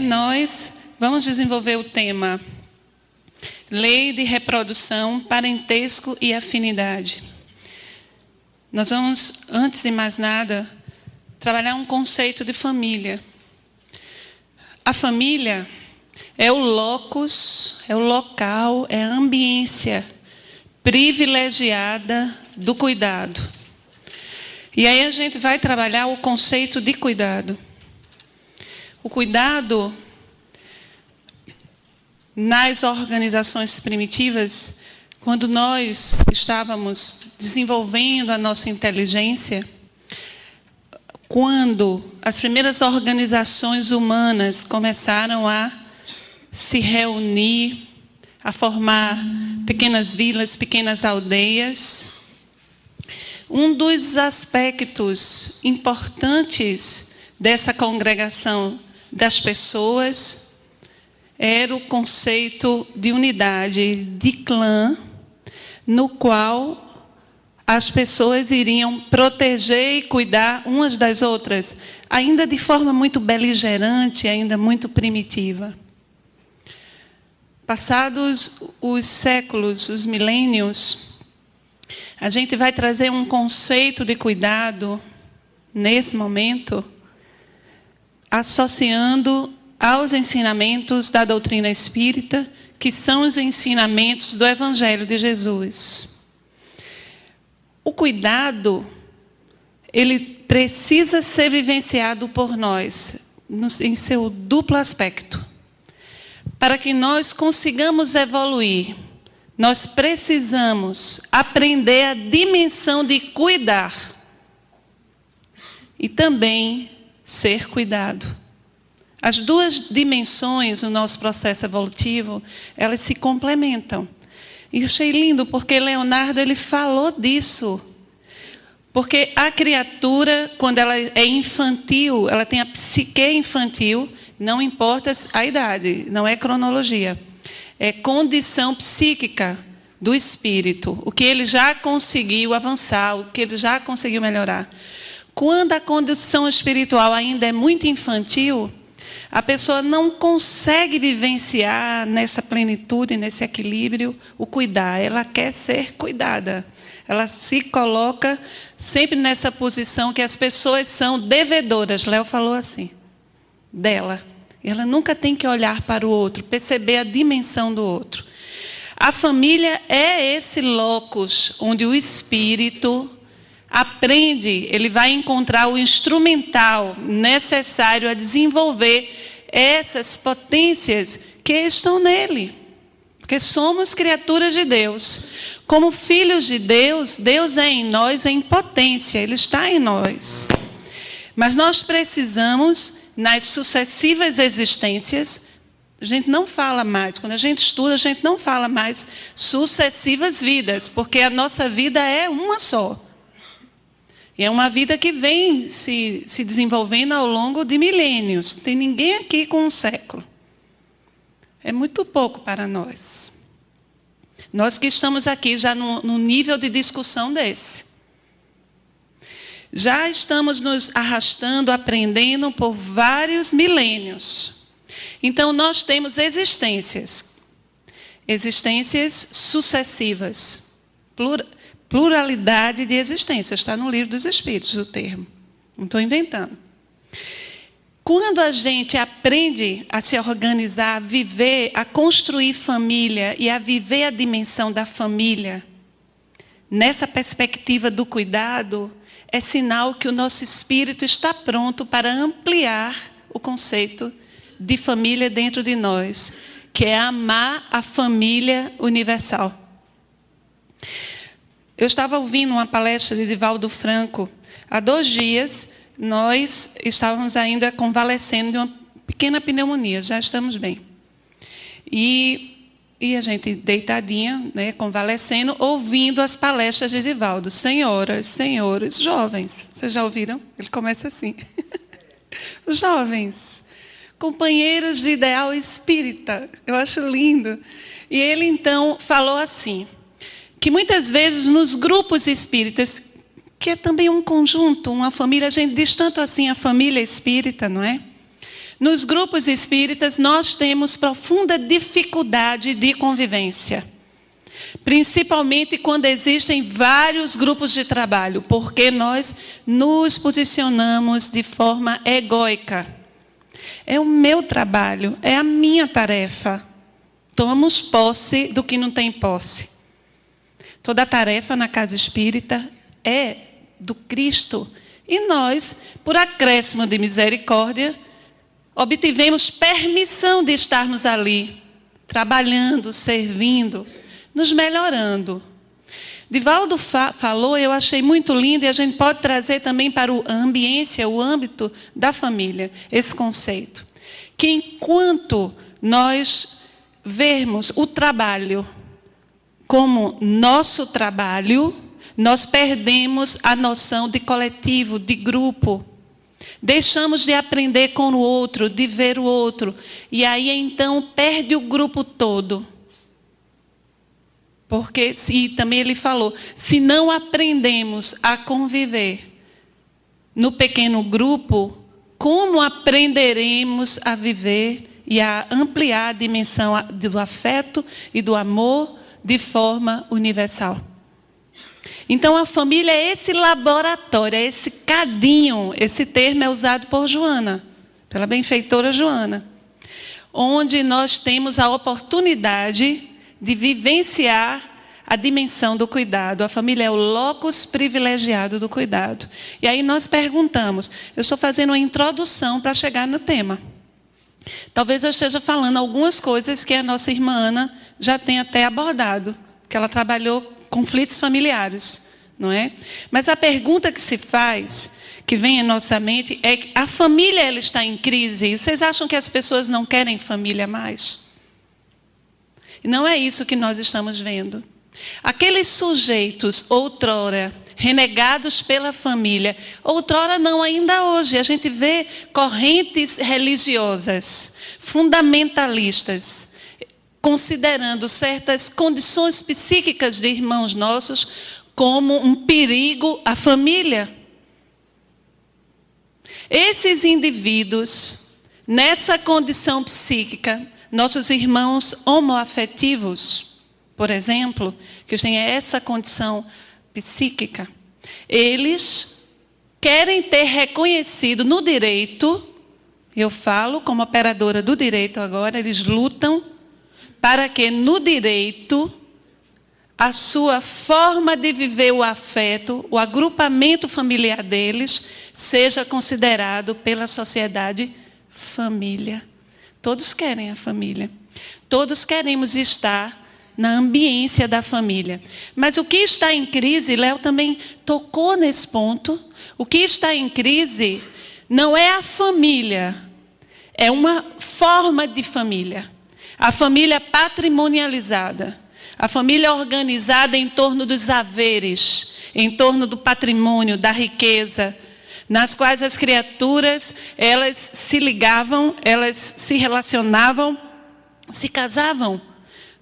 nós vamos desenvolver o tema Lei de Reprodução, Parentesco e Afinidade. Nós vamos, antes de mais nada, trabalhar um conceito de família. A família é o locus, é o local, é a ambiência privilegiada do cuidado. E aí a gente vai trabalhar o conceito de cuidado. O cuidado, nas organizações primitivas, quando nós estávamos desenvolvendo a nossa inteligência, quando as primeiras organizações humanas começaram a se reunir, a formar pequenas vilas, pequenas aldeias, um dos aspectos importantes dessa congregação das pessoas era o conceito de unidade, de clã, no qual as pessoas iriam proteger e cuidar umas das outras, ainda de forma muito beligerante, ainda muito primitiva. Passados os séculos, os milênios, a gente vai trazer um conceito de cuidado, nesse momento, associando aos ensinamentos da doutrina espírita, que são os ensinamentos do Evangelho de Jesus. O cuidado, ele precisa ser vivenciado por nós, em seu duplo aspecto. Para que nós consigamos evoluir, nós precisamos aprender a dimensão de cuidar e também ser cuidado. As duas dimensões no nosso processo evolutivo, elas se complementam. E eu achei lindo porque Leonardo ele falou disso. Porque a criatura, quando ela é infantil, ela tem a psique infantil, não importa a idade, não é cronologia. É condição psíquica do espírito, o que ele já conseguiu avançar, o que ele já conseguiu melhorar. Quando a condição espiritual ainda é muito infantil, a pessoa não consegue vivenciar nessa plenitude, nesse equilíbrio, o cuidar. Ela quer ser cuidada. Ela se coloca sempre nessa posição que as pessoas são devedoras. Léo falou assim, dela. Ela nunca tem que olhar para o outro, perceber a dimensão do outro. A família é esse locus onde o espírito aprende, ele vai encontrar o instrumental necessário a desenvolver essas potências que estão nele. Porque somos criaturas de Deus. Como filhos de Deus, Deus é em nós em potência, Ele está em nós. Mas nós precisamos, nas sucessivas existências, a gente não fala mais, quando a gente estuda, a gente não fala mais sucessivas vidas, porque a nossa vida é uma só. E é uma vida que vem se desenvolvendo ao longo de milênios. Não tem ninguém aqui com um século. É muito pouco para nós. Nós que estamos aqui já num nível de discussão desse. Já estamos nos arrastando, aprendendo por vários milênios. Então, nós temos existências sucessivas, pluralidade de existências. Está no Livro dos Espíritos o termo. Não estou inventando. Quando a gente aprende a se organizar, a viver, a construir família e a viver a dimensão da família, nessa perspectiva do cuidado, é sinal que o nosso espírito está pronto para ampliar o conceito de família dentro de nós, que é amar a família universal. Eu estava ouvindo uma palestra de Divaldo Franco. Há 2 dias, nós estávamos ainda convalescendo de uma pequena pneumonia, já estamos bem. E a gente deitadinha, né, convalescendo, ouvindo as palestras de Divaldo. Senhoras, senhores, jovens. Vocês já ouviram? Ele começa assim. Os jovens, companheiros de ideal espírita. Eu acho lindo. E ele, então, falou assim, que muitas vezes nos grupos espíritas, que é também um conjunto, uma família, a gente diz tanto assim a família espírita, não é? Nos grupos espíritas, nós temos profunda dificuldade de convivência. Principalmente quando existem vários grupos de trabalho, porque nós nos posicionamos de forma egóica. É o meu trabalho, é a minha tarefa. Tomamos posse do que não tem posse. Toda tarefa na casa espírita é do Cristo. E nós, por acréscimo de misericórdia, obtivemos permissão de estarmos ali, trabalhando, servindo, nos melhorando. Divaldo falou, eu achei muito lindo, e a gente pode trazer também para a ambiência, o âmbito da família, esse conceito. Que enquanto nós vermos o trabalho como nosso trabalho, nós perdemos a noção de coletivo, de grupo. Deixamos de aprender com o outro, de ver o outro. E aí, então, perde o grupo todo. Porque, e também ele falou, se não aprendemos a conviver no pequeno grupo, como aprenderemos a viver e a ampliar a dimensão do afeto e do amor de forma universal? Então, a família é esse laboratório, é esse cadinho, esse termo é usado por Joana, pela benfeitora Joana, onde nós temos a oportunidade de vivenciar a dimensão do cuidado. A família é o locus privilegiado do cuidado. E aí nós perguntamos, eu estou fazendo uma introdução para chegar no tema. Talvez eu esteja falando algumas coisas que a nossa irmã Ana já tem até abordado, que ela trabalhou conflitos familiares, não é? Mas a pergunta que se faz, que vem em nossa mente, é que a família ela está em crise. Vocês acham que as pessoas não querem família mais? E não é isso que nós estamos vendo. Aqueles sujeitos, outrora, renegados pela família, outrora não, ainda hoje, a gente vê correntes religiosas, fundamentalistas, considerando certas condições psíquicas de irmãos nossos como um perigo à família. Esses indivíduos, nessa condição psíquica, nossos irmãos homoafetivos, por exemplo, que têm essa condição psíquica, eles querem ter reconhecido no direito, eu falo como operadora do direito agora, eles lutam para que no direito a sua forma de viver o afeto, o agrupamento familiar deles, seja considerado pela sociedade família. Todos querem a família. Todos queremos estar na ambiência da família. Mas o que está em crise, Léo também tocou nesse ponto, o que está em crise não é a família, é uma forma de família. A família patrimonializada, a família organizada em torno dos haveres, em torno do patrimônio, da riqueza, nas quais as criaturas, elas se ligavam, elas se relacionavam, se casavam,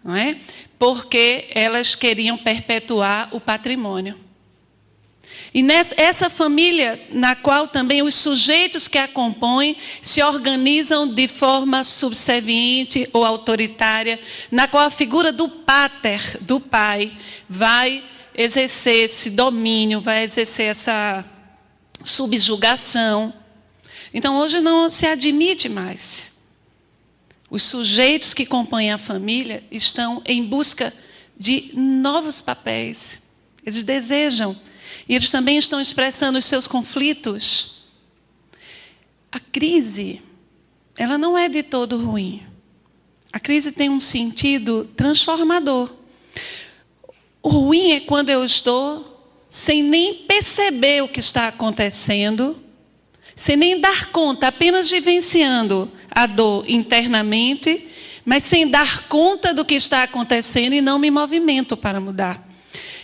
não é? Porque elas queriam perpetuar o patrimônio. E essa família, na qual também os sujeitos que a compõem se organizam de forma subserviente ou autoritária, na qual a figura do pater, do pai, vai exercer esse domínio, vai exercer essa subjugação. Então, hoje não se admite mais. Os sujeitos que compõem a família estão em busca de novos papéis. Eles desejam. E eles também estão expressando os seus conflitos. A crise, ela não é de todo ruim. A crise tem um sentido transformador. O ruim é quando eu estou sem nem perceber o que está acontecendo, sem nem dar conta, apenas vivenciando a dor internamente, mas sem dar conta do que está acontecendo e não me movimento para mudar.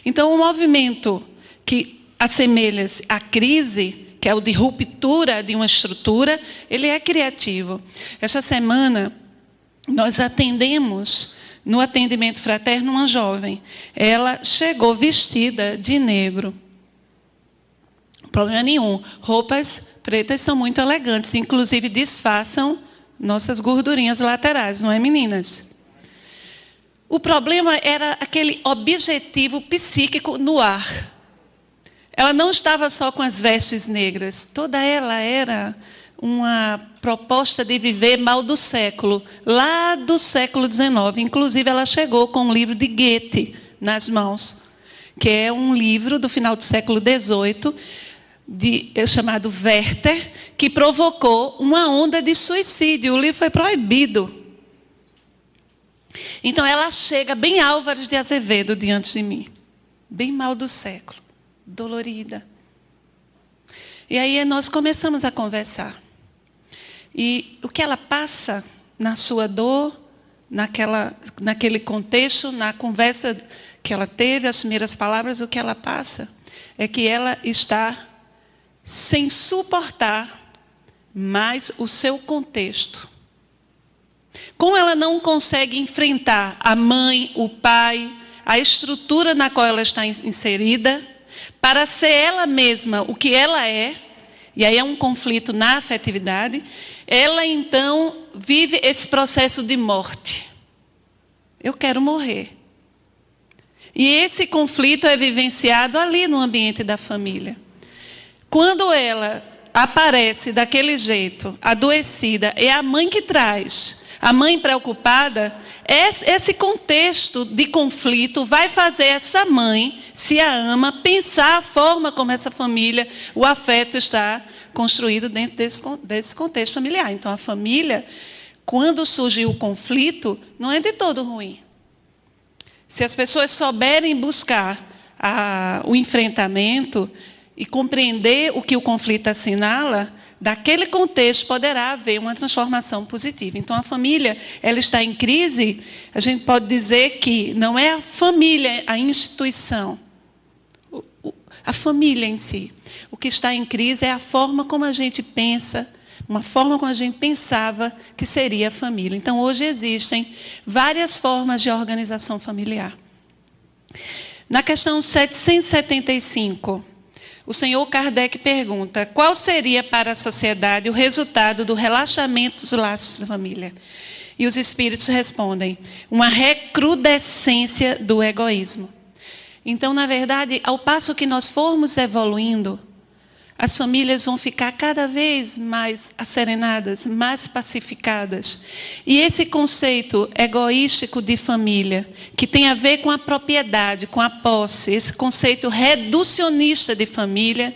Então, o movimento que assemelha-se à crise, que é o de ruptura de uma estrutura, ele é criativo. Esta semana, nós atendemos, no atendimento fraterno, uma jovem. Ela chegou vestida de negro. Problema nenhum. Roupas pretas são muito elegantes, inclusive disfarçam nossas gordurinhas laterais, não é, meninas? O problema era aquele objetivo psíquico no ar. Ela não estava só com as vestes negras, toda ela era uma proposta de viver mal do século, lá do século XIX. Inclusive, ela chegou com um livro de Goethe nas mãos, que é um livro do final do século XVIII, chamado Werther, que provocou uma onda de suicídio. O livro foi proibido. Então, ela chega bem Álvares de Azevedo diante de mim, bem mal do século, dolorida. E aí nós começamos a conversar. E o que ela passa na sua dor, naquele contexto, na conversa que ela teve, as primeiras palavras, o que ela passa é que ela está sem suportar mais o seu contexto. Como ela não consegue enfrentar a mãe, o pai, a estrutura na qual ela está inserida, para ser ela mesma o que ela é, e aí é um conflito na afetividade, ela então vive esse processo de morte. Eu quero morrer. E esse conflito é vivenciado ali no ambiente da família. Quando ela aparece daquele jeito, adoecida, é a mãe que traz. A mãe preocupada, esse contexto de conflito vai fazer essa mãe, se a ama, pensar a forma como essa família, o afeto está construído dentro desse contexto familiar. Então, a família, quando surge o conflito, não é de todo ruim. Se as pessoas souberem buscar o enfrentamento e compreender o que o conflito assinala, daquele contexto poderá haver uma transformação positiva. Então, a família, ela está em crise, a gente pode dizer que não é a família, a instituição, a família em si. O que está em crise é a forma como a gente pensa, uma forma como a gente pensava que seria a família. Então, hoje existem várias formas de organização familiar. Na questão 775, o senhor Kardec pergunta: qual seria para a sociedade o resultado do relaxamento dos laços da família? E os espíritos respondem: uma recrudescência do egoísmo. Então, na verdade, ao passo que nós formos evoluindo, as famílias vão ficar cada vez mais asserenadas, mais pacificadas. E esse conceito egoístico de família, que tem a ver com a propriedade, com a posse, esse conceito reducionista de família,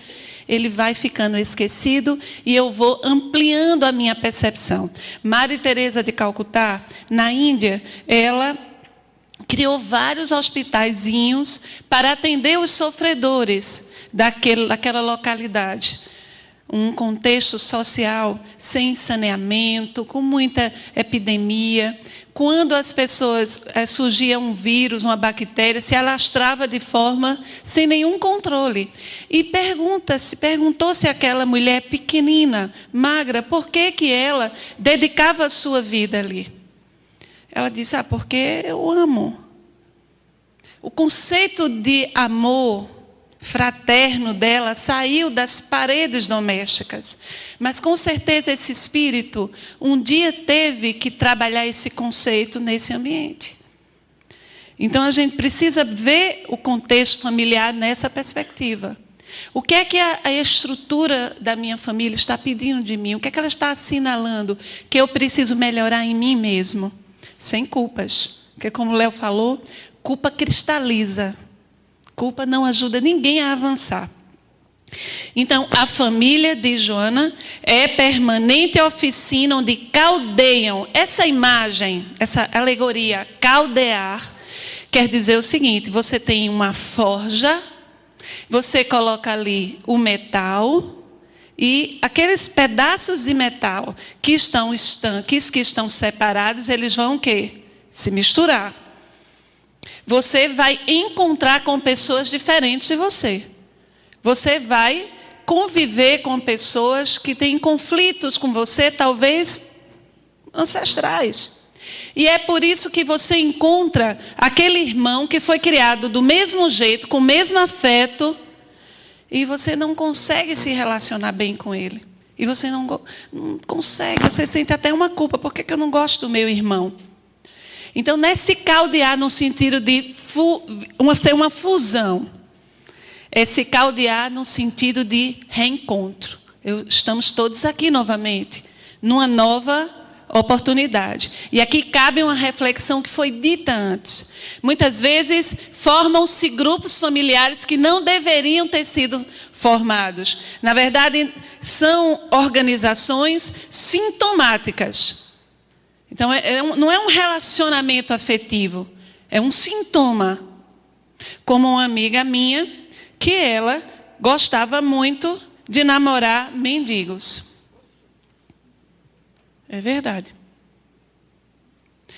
ele vai ficando esquecido e eu vou ampliando a minha percepção. Maria Teresa de Calcutá, na Índia, ela criou vários hospitaizinhos para atender os sofredores daquela localidade. Um contexto social sem saneamento, com muita epidemia. Quando as pessoas surgia um vírus, uma bactéria, se alastrava de forma sem nenhum controle. E perguntou-se àquela mulher pequenina, magra, por que ela dedicava a sua vida ali? Ela disse: porque eu amo. O conceito de amor fraterno dela saiu das paredes domésticas. Mas, com certeza, esse espírito um dia teve que trabalhar esse conceito nesse ambiente. Então, a gente precisa ver o contexto familiar nessa perspectiva. O que é que a estrutura da minha família está pedindo de mim? O que é que ela está assinalando que eu preciso melhorar em mim mesmo? Sem culpas. Porque, como o Léo falou, culpa cristaliza. Culpa não ajuda ninguém a avançar. Então, a família de Joana é permanente oficina onde caldeiam. Essa imagem, essa alegoria, caldear, quer dizer o seguinte: você tem uma forja, você coloca ali o metal, e aqueles pedaços de metal que estão estanques, que estão separados, eles vão o quê? Se misturar. Você vai encontrar com pessoas diferentes de você. Você vai conviver com pessoas que têm conflitos com você, talvez ancestrais. E é por isso que você encontra aquele irmão que foi criado do mesmo jeito, com o mesmo afeto, e você não consegue se relacionar bem com ele. E você não consegue, você sente até uma culpa. Por que eu não gosto do meu irmão? Então, nesse caldear no sentido de ser uma fusão. Esse caldear no sentido de reencontro. Estamos todos aqui novamente, numa nova oportunidade. E aqui cabe uma reflexão que foi dita antes. Muitas vezes formam-se grupos familiares que não deveriam ter sido formados. Na verdade, são organizações sintomáticas. Então, não é um relacionamento afetivo, é um sintoma. Como uma amiga minha, que ela gostava muito de namorar mendigos. É verdade.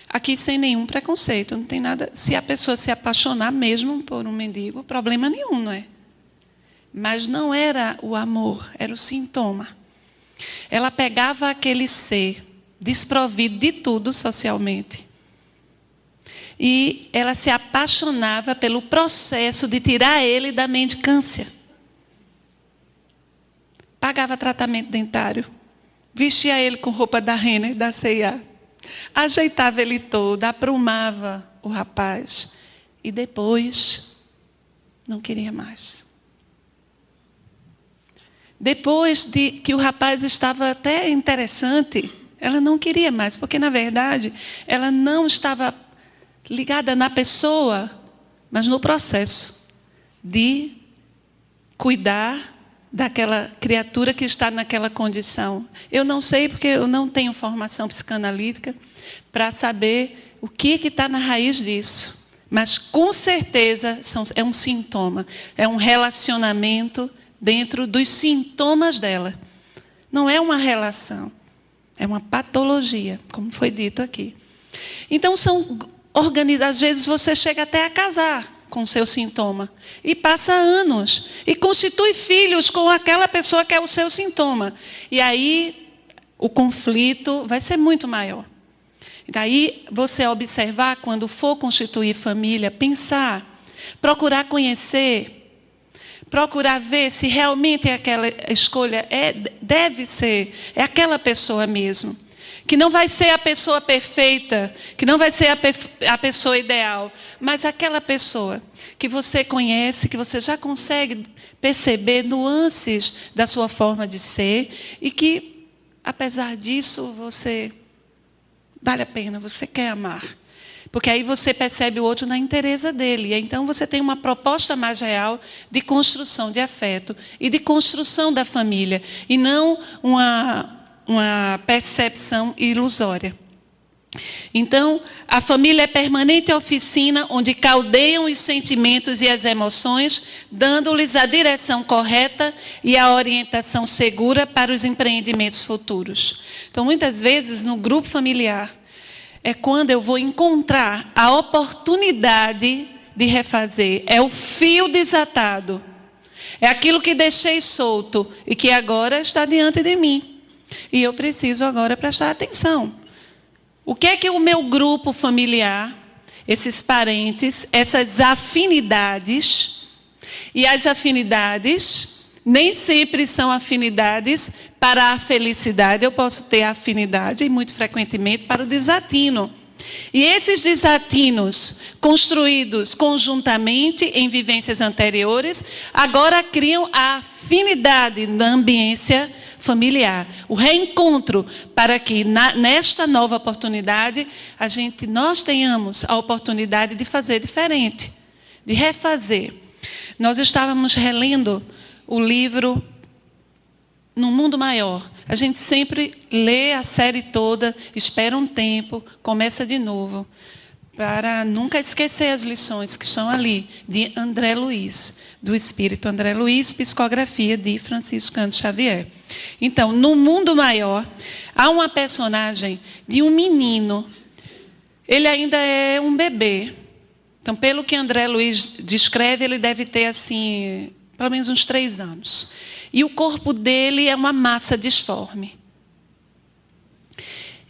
Aqui sem nenhum preconceito, não tem nada. Se a pessoa se apaixonar mesmo por um mendigo, problema nenhum, não é? Mas não era o amor, era o sintoma. Ela pegava aquele ser desprovido de tudo socialmente. E ela se apaixonava pelo processo de tirar ele da mendicância. Pagava tratamento dentário. Vestia ele com roupa da Renner, da C&A. Ajeitava ele todo, aprumava o rapaz. E depois, não queria mais. Depois de que o rapaz estava até interessante, ela não queria mais, porque, na verdade, ela não estava ligada na pessoa, mas no processo de cuidar daquela criatura que está naquela condição. Eu não sei, porque eu não tenho formação psicanalítica para saber o que está na raiz disso. Mas, com certeza, é um sintoma. É um relacionamento dentro dos sintomas dela. Não é uma relação. É uma patologia, como foi dito aqui. Então, às vezes você chega até a casar com o seu sintoma. E passa anos. E constitui filhos com aquela pessoa que é o seu sintoma. E aí o conflito vai ser muito maior. Daí você observar, quando for constituir família, pensar, procurar conhecer, procurar ver se realmente aquela escolha deve ser, é aquela pessoa mesmo. Que não vai ser a pessoa perfeita, que não vai ser a pessoa ideal, mas aquela pessoa que você conhece, que você já consegue perceber nuances da sua forma de ser e que, apesar disso, vale a pena, você quer amar. Porque aí você percebe o outro na inteireza dele. E então você tem uma proposta mais real de construção de afeto e de construção da família, e não uma percepção ilusória. Então, a família é permanente oficina onde caldeiam os sentimentos e as emoções, dando-lhes a direção correta e a orientação segura para os empreendimentos futuros. Então, muitas vezes, no grupo familiar, é quando eu vou encontrar a oportunidade de refazer. É o fio desatado. É aquilo que deixei solto e que agora está diante de mim. E eu preciso agora prestar atenção. O que é que o meu grupo familiar, esses parentes, essas afinidades, e as afinidades nem sempre são afinidades para a felicidade. Eu posso ter afinidade, e muito frequentemente, para o desatino. E esses desatinos, construídos conjuntamente em vivências anteriores, agora criam a afinidade da ambiência familiar. O reencontro para que, nesta nova oportunidade, nós tenhamos a oportunidade de fazer diferente, de refazer. Nós estávamos relendo o livro No Mundo Maior. A gente sempre lê a série toda, espera um tempo, começa de novo, para nunca esquecer as lições que estão ali, de André Luiz, do Espírito André Luiz, psicografia de Francisco Cândido Xavier. Então, No Mundo Maior, há uma personagem de um menino. Ele ainda é um bebê. Então, pelo que André Luiz descreve, ele deve ter, assim, pelo menos uns 3 anos. E o corpo dele é uma massa disforme.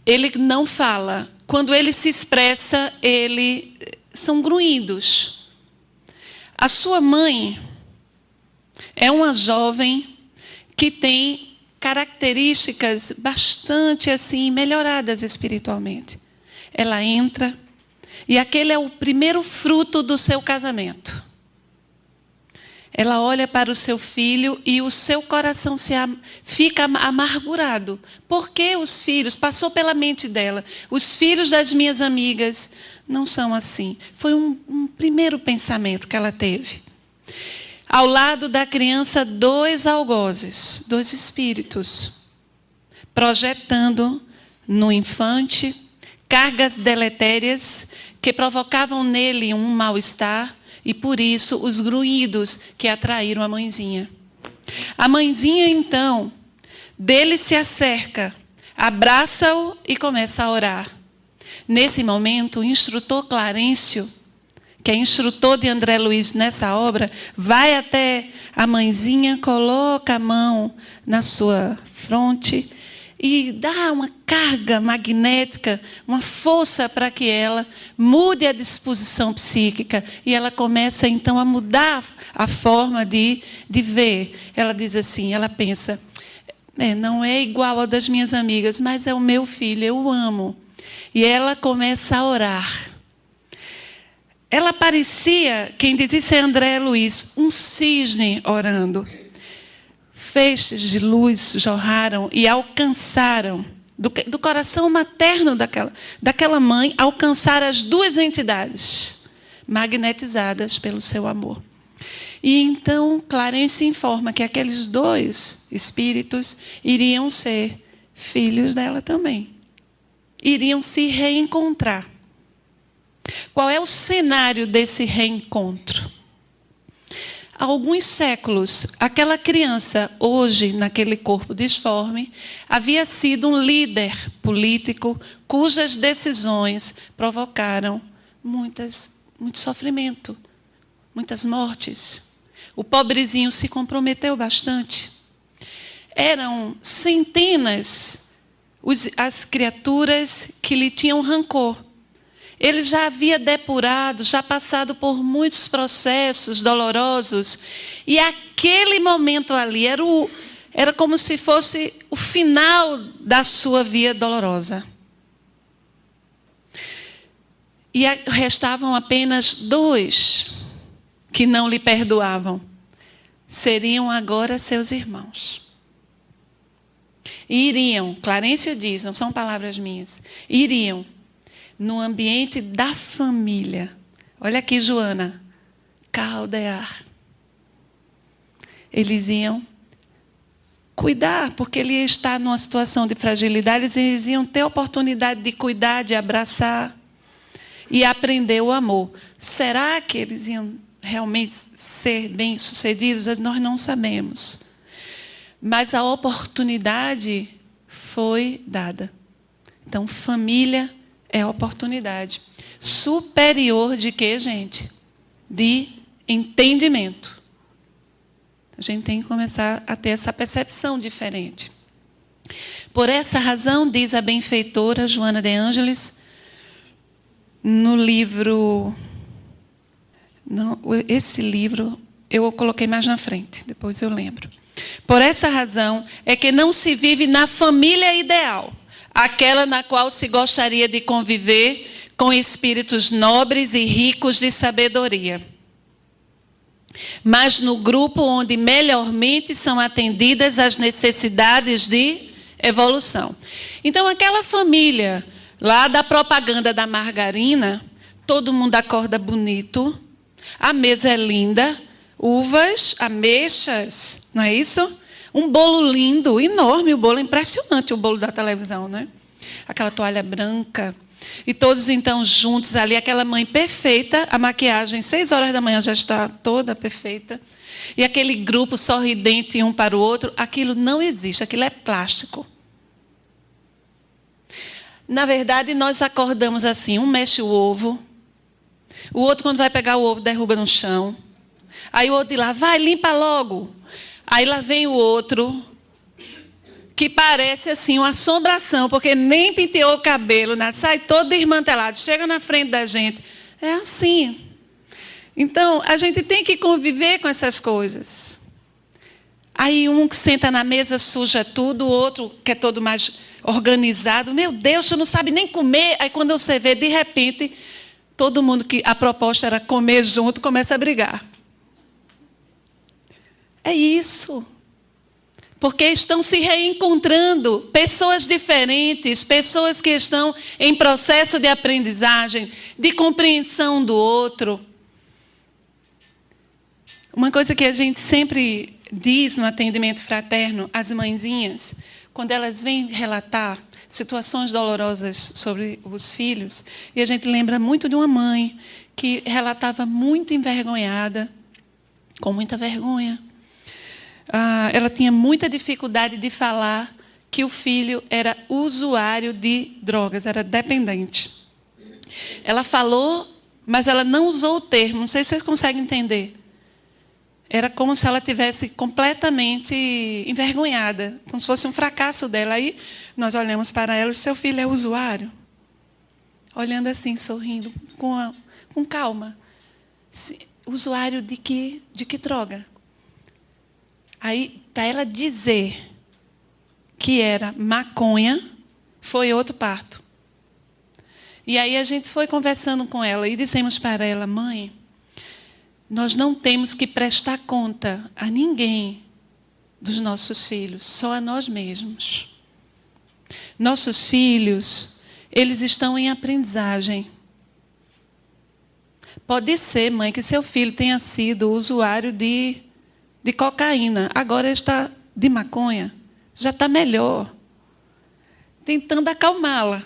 Ele não fala. Quando ele se expressa, são grunhidos. A sua mãe é uma jovem que tem características bastante assim melhoradas espiritualmente. Ela entra e aquele é o primeiro fruto do seu casamento. Ela olha para o seu filho e o seu coração fica amargurado. Por que os filhos? Passou pela mente dela. Os filhos das minhas amigas não são assim. Foi um primeiro pensamento que ela teve. Ao lado da criança, 2 algozes, 2 espíritos, projetando no infante cargas deletérias que provocavam nele um mal-estar e, por isso, os grunhidos que atraíram a mãezinha. A mãezinha, então, dele se acerca, abraça-o e começa a orar. Nesse momento, o instrutor Clarencio, que é instrutor de André Luiz nessa obra, vai até a mãezinha, coloca a mão na sua fronte e dá uma carga magnética, uma força para que ela mude a disposição psíquica. E ela começa, então, a mudar a forma de ver. Ela diz assim, ela pensa, não é igual ao das minhas amigas, mas é o meu filho, eu o amo. E ela começa a orar. Ela parecia, quem diz isso é André Luiz, um cisne orando. Feixes de luz jorraram e alcançaram, do coração materno daquela mãe, alcançaram as 2 entidades, magnetizadas pelo seu amor. E então Clarencio informa que aqueles 2 espíritos iriam ser filhos dela também. Iriam se reencontrar. Qual é o cenário desse reencontro? Há alguns séculos, aquela criança, hoje, naquele corpo disforme, havia sido um líder político cujas decisões provocaram muito sofrimento, muitas mortes. O pobrezinho se comprometeu bastante. Eram centenas as criaturas que lhe tinham rancor. Ele já havia depurado, já passado por muitos processos dolorosos. E aquele momento ali era como se fosse o final da sua via dolorosa. E restavam apenas 2 que não lhe perdoavam. Seriam agora seus irmãos. E iriam, Clarencio diz, não são palavras minhas, iriam no ambiente da família. Olha aqui, Joana. Caldear. Eles iam cuidar, porque ele está numa situação de fragilidade, eles iam ter a oportunidade de cuidar, de abraçar e aprender o amor. Será que eles iam realmente ser bem-sucedidos? Nós não sabemos. Mas a oportunidade foi dada. Então, família é a oportunidade. Superior de quê, gente? De entendimento. A gente tem que começar a ter essa percepção diferente. Por essa razão, diz a benfeitora Joana de Ângeles, no livro... Não, esse livro eu coloquei mais na frente, depois eu lembro. Por essa razão é que não se vive na família ideal, aquela na qual se gostaria de conviver com espíritos nobres e ricos de sabedoria, mas no grupo onde melhormente são atendidas as necessidades de evolução. Então, aquela família lá da propaganda da margarina, todo mundo acorda bonito, a mesa é linda, uvas, ameixas, não é isso? Um bolo lindo, enorme, o bolo é impressionante, o bolo da televisão, né? Aquela toalha branca. E todos, então, juntos ali, aquela mãe perfeita, a maquiagem, 6 horas da manhã já está toda perfeita. E aquele grupo sorridente um para o outro, aquilo não existe, aquilo é plástico. Na verdade, nós acordamos assim, um mexe o ovo, o outro, quando vai pegar o ovo, derruba no chão. Aí o outro de lá, vai, limpa logo. Aí lá vem o outro, que parece assim uma assombração, porque nem penteou o cabelo, né? Sai todo desmantelado, chega na frente da gente. É assim. Então, a gente tem que conviver com essas coisas. Aí um que senta na mesa suja tudo, o outro que é todo mais organizado. Meu Deus, tu não sabe nem comer. Aí quando você vê, de repente, todo mundo que a proposta era comer junto, começa a brigar. É isso. Porque estão se reencontrando, pessoas diferentes, pessoas que estão em processo de aprendizagem, de compreensão do outro. Uma coisa que a gente sempre diz no atendimento fraterno, as mãezinhas, quando elas vêm relatar situações dolorosas sobre os filhos, e a gente lembra muito de uma mãe que relatava muito envergonhada, com muita vergonha. Ela tinha muita dificuldade de falar que o filho era usuário de drogas, era dependente. Ela falou, mas ela não usou o termo, não sei se vocês conseguem entender. Era como se ela tivesse completamente envergonhada, como se fosse um fracasso dela. Aí nós olhamos para ela e seu filho é usuário? Olhando assim, sorrindo, com calma. Usuário de que droga? Aí, para ela dizer que era maconha, foi outro parto. E aí a gente foi conversando com ela e dissemos para ela, mãe, nós não temos que prestar conta a ninguém dos nossos filhos, só a nós mesmos. Nossos filhos, eles estão em aprendizagem. Pode ser, mãe, que seu filho tenha sido usuário de cocaína, agora ele está de maconha, já está melhor, tentando acalmá-la.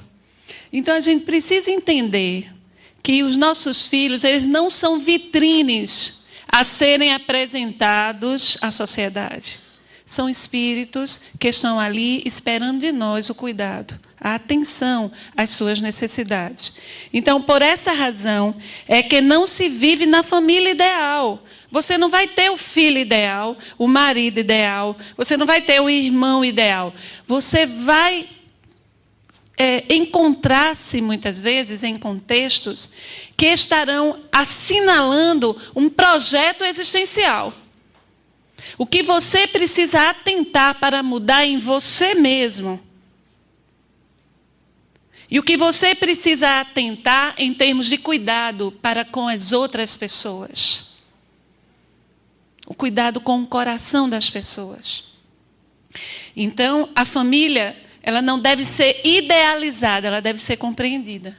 Então, a gente precisa entender que os nossos filhos, eles não são vitrines a serem apresentados à sociedade. São espíritos que estão ali esperando de nós o cuidado, a atenção às suas necessidades. Então, por essa razão, é que não se vive na família ideal. Você não vai ter o filho ideal, o marido ideal, você não vai ter o irmão ideal. Você vai encontrar-se, muitas vezes, em contextos que estarão assinalando um projeto existencial. O que você precisa atentar para mudar em você mesmo. E o que você precisa atentar em termos de cuidado para com as outras pessoas. O cuidado com o coração das pessoas. Então, a família, ela não deve ser idealizada, ela deve ser compreendida.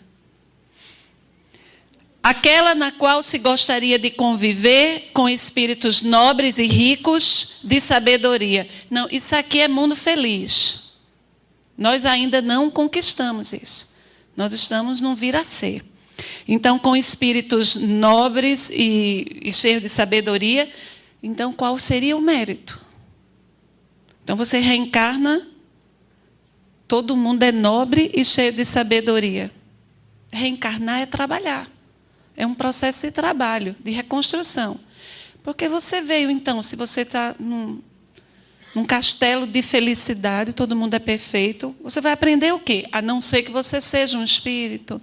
Aquela na qual se gostaria de conviver com espíritos nobres e ricos de sabedoria. Não, isso aqui é mundo feliz. Nós ainda não conquistamos isso. Nós estamos num vir a ser. Então, com espíritos nobres e cheios de sabedoria, então qual seria o mérito? Então você reencarna, todo mundo é nobre e cheio de sabedoria. Reencarnar é trabalhar. É um processo de trabalho, de reconstrução. Porque você veio, então, se você está num castelo de felicidade, todo mundo é perfeito, você vai aprender o quê? A não ser que você seja um espírito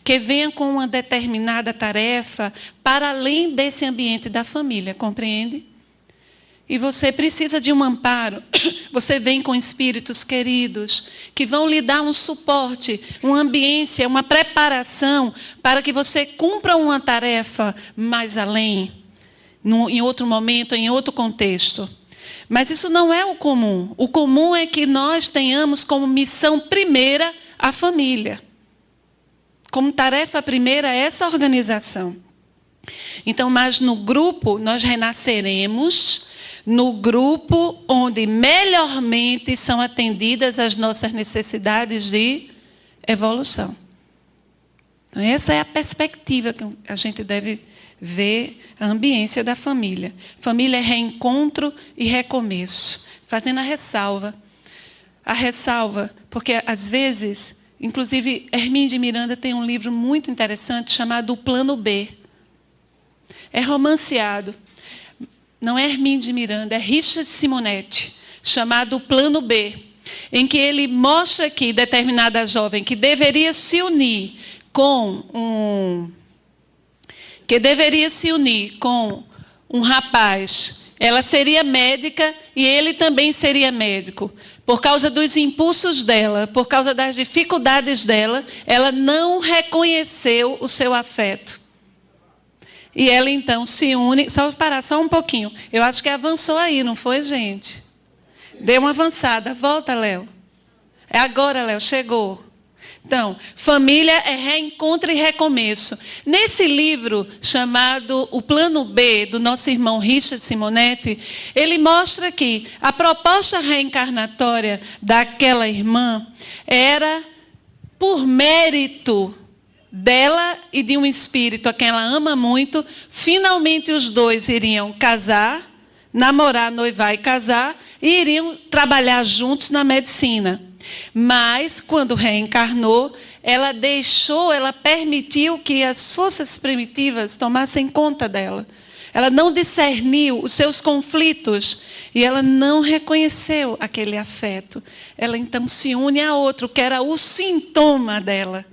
que venha com uma determinada tarefa para além desse ambiente da família, compreende? E você precisa de um amparo. Você vem com espíritos queridos que vão lhe dar um suporte, uma ambiência, uma preparação para que você cumpra uma tarefa mais além, em outro momento, em outro contexto. Mas isso não é o comum. O comum é que nós tenhamos como missão primeira a família. Como tarefa primeira essa organização. Então, mas no grupo nós renasceremos, no grupo onde melhormente são atendidas as nossas necessidades de evolução. Então, essa é a perspectiva que a gente deve ver a ambiência da família. Família é reencontro e recomeço. Fazendo a ressalva. A ressalva, porque às vezes, inclusive Hermínio de Miranda tem um livro muito interessante chamado O Plano B. É romanceado. Não é Hermínio de Miranda, é Richard Simonetti, chamado O Plano B, em que ele mostra que determinada jovem que deveria se unir com um rapaz Ela seria médica e ele também seria médico. Por causa dos impulsos dela, por causa das dificuldades dela, ela não reconheceu o seu afeto. E ela então se une... Só parar só um pouquinho. Eu acho que avançou aí, não foi, gente? Deu uma avançada. Volta, Léo. É agora, Léo, chegou. Então, família é reencontro e recomeço. Nesse livro chamado O Plano B, do nosso irmão Richard Simonetti, ele mostra que a proposta reencarnatória daquela irmã era por mérito dela e de um espírito a quem ela ama muito. Finalmente os dois iriam casar, namorar, noivar e casar, e iriam trabalhar juntos na medicina. Mas, quando reencarnou, ela permitiu que as forças primitivas tomassem conta dela. Ela não discerniu os seus conflitos e ela não reconheceu aquele afeto. Ela então se une a outro, que era o sintoma dela.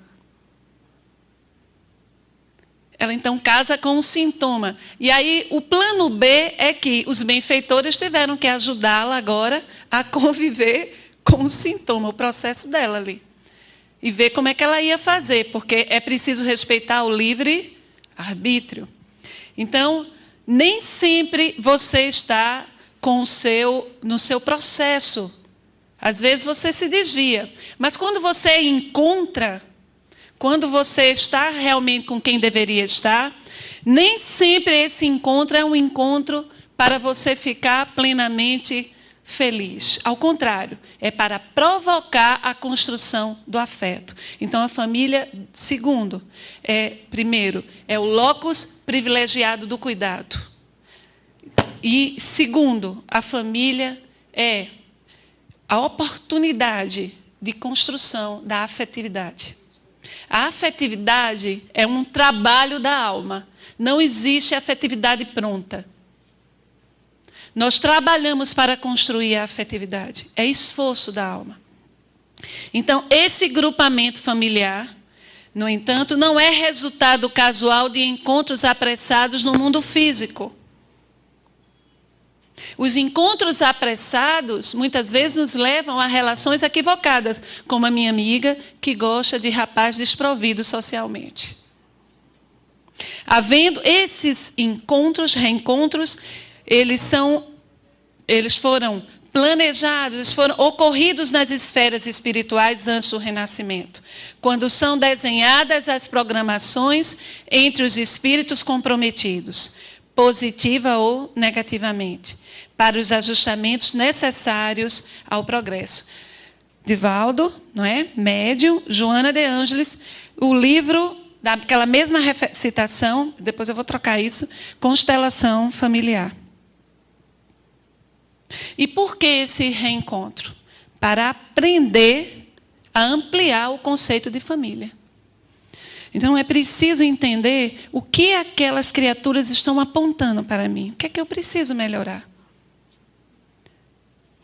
Ela então casa com um sintoma. E aí o plano B é que os benfeitores tiveram que ajudá-la agora a conviver com o sintoma, o processo dela ali. E ver como é que ela ia fazer, porque é preciso respeitar o livre-arbítrio. Então, nem sempre você está no seu processo. Às vezes você se desvia. Mas quando você encontra, quando você está realmente com quem deveria estar, nem sempre esse encontro é um encontro para você ficar plenamente feliz. Ao contrário, é para provocar a construção do afeto. Então, a família, primeiro, é o locus privilegiado do cuidado. E, segundo, a família é a oportunidade de construção da afetividade. A afetividade é um trabalho da alma. Não existe afetividade pronta. Nós trabalhamos para construir a afetividade. É esforço da alma. Então, esse grupamento familiar, no entanto, não é resultado casual de encontros apressados no mundo físico. Os encontros apressados, muitas vezes, nos levam a relações equivocadas, como a minha amiga, que gosta de rapaz desprovido socialmente. Havendo esses encontros, reencontros, eles foram planejados, eles foram ocorridos nas esferas espirituais antes do renascimento, quando são desenhadas as programações entre os espíritos comprometidos, positiva ou negativamente, para os ajustamentos necessários ao progresso. Divaldo, não é? Médium, Joana de Ângeles, o livro daquela mesma citação, depois eu vou trocar isso, Constelação Familiar. E por que esse reencontro? Para aprender a ampliar o conceito de família. Então, é preciso entender o que aquelas criaturas estão apontando para mim. O que é que eu preciso melhorar?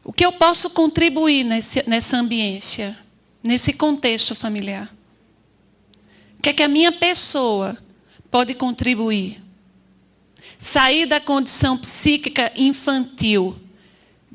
O que eu posso contribuir nessa ambiência, nesse contexto familiar? O que é que a minha pessoa pode contribuir? Sair da condição psíquica infantil,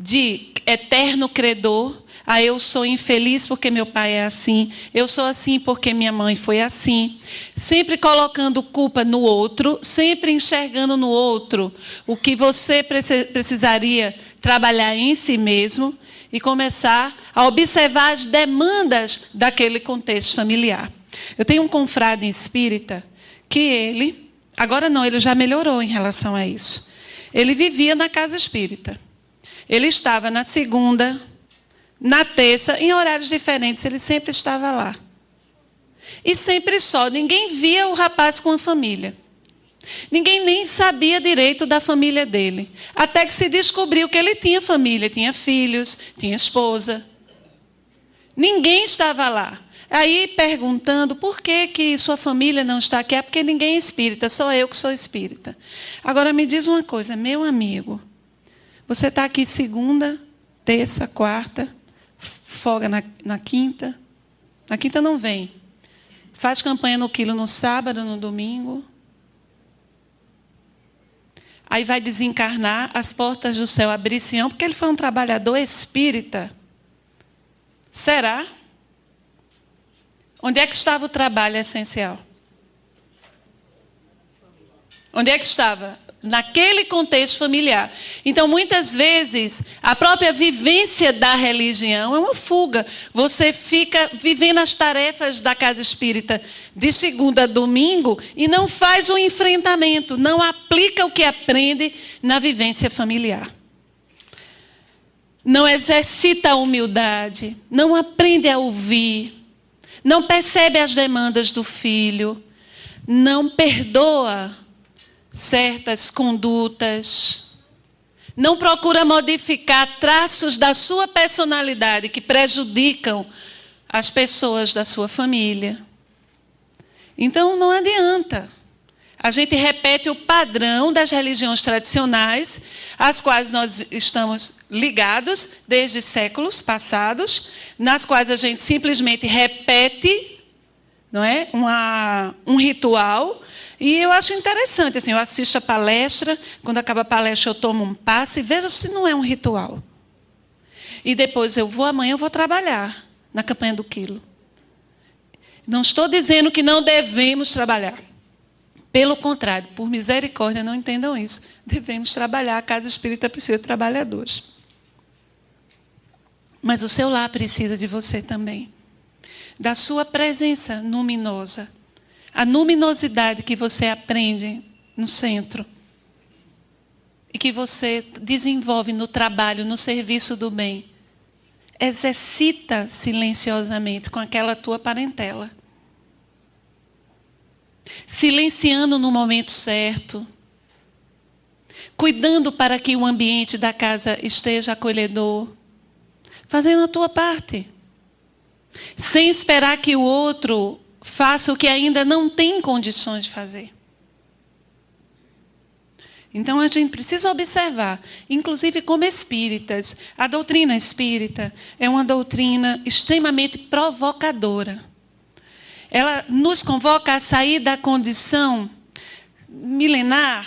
de eterno credor, eu sou infeliz porque meu pai é assim, eu sou assim porque minha mãe foi assim, sempre colocando culpa no outro, sempre enxergando no outro o que você precisaria trabalhar em si mesmo e começar a observar as demandas daquele contexto familiar. Eu tenho um confrade espírita que agora não, ele já melhorou em relação a isso. Ele vivia na casa espírita. Ele estava na segunda, na terça, em horários diferentes, ele sempre estava lá. E sempre só, ninguém via o rapaz com a família. Ninguém nem sabia direito da família dele. Até que se descobriu que ele tinha família, tinha filhos, tinha esposa. Ninguém estava lá. Aí perguntando por que sua família não está aqui, é porque ninguém é espírita, só eu que sou espírita. Agora me diz uma coisa, meu amigo, você está aqui segunda, terça, quarta, folga na quinta. Na quinta não vem. Faz campanha no quilo no sábado, no domingo. aí vai desencarnar, as portas do céu abrir-se-ão, porque ele foi um trabalhador espírita. Será? Onde é que estava o trabalho essencial? Onde é que estava? Naquele contexto familiar. Então, muitas vezes, a própria vivência da religião é uma fuga. Você fica vivendo as tarefas da casa espírita de segunda a domingo e não faz o enfrentamento, não aplica o que aprende na vivência familiar. Não exercita a humildade, não aprende a ouvir, não percebe as demandas do filho, não perdoa certas condutas, não procura modificar traços da sua personalidade que prejudicam as pessoas da sua família. Então, não adianta. A gente repete o padrão das religiões tradicionais, às quais nós estamos ligados desde séculos passados, nas quais a gente simplesmente repete, não é? Um ritual. E eu acho interessante, assim, eu assisto a palestra, quando acaba a palestra eu tomo um passe e vejo se não é um ritual. E depois amanhã eu vou trabalhar na campanha do quilo. Não estou dizendo que não devemos trabalhar. Pelo contrário, por misericórdia, não entendam isso. Devemos trabalhar, a casa espírita precisa de trabalhadores. Mas o seu lar precisa de você também. Da sua presença luminosa. A luminosidade que você aprende no centro e que você desenvolve no trabalho, no serviço do bem, exercita silenciosamente com aquela tua parentela. Silenciando no momento certo, cuidando para que o ambiente da casa esteja acolhedor, fazendo a tua parte, sem esperar que o outro faça o que ainda não tem condições de fazer. Então, a gente precisa observar, inclusive como espíritas, a doutrina espírita é uma doutrina extremamente provocadora. Ela nos convoca a sair da condição milenar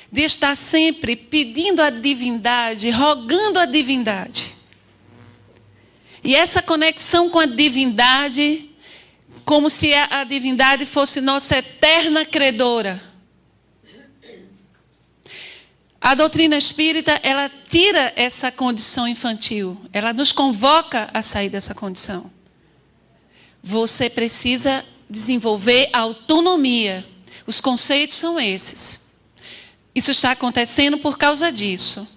de estar sempre pedindo a divindade, rogando a divindade. E essa conexão com a divindade, como se a divindade fosse nossa eterna credora. A doutrina espírita, ela tira essa condição infantil. Ela nos convoca a sair dessa condição. Você precisa desenvolver autonomia. Os conceitos são esses. Isso está acontecendo por causa disso.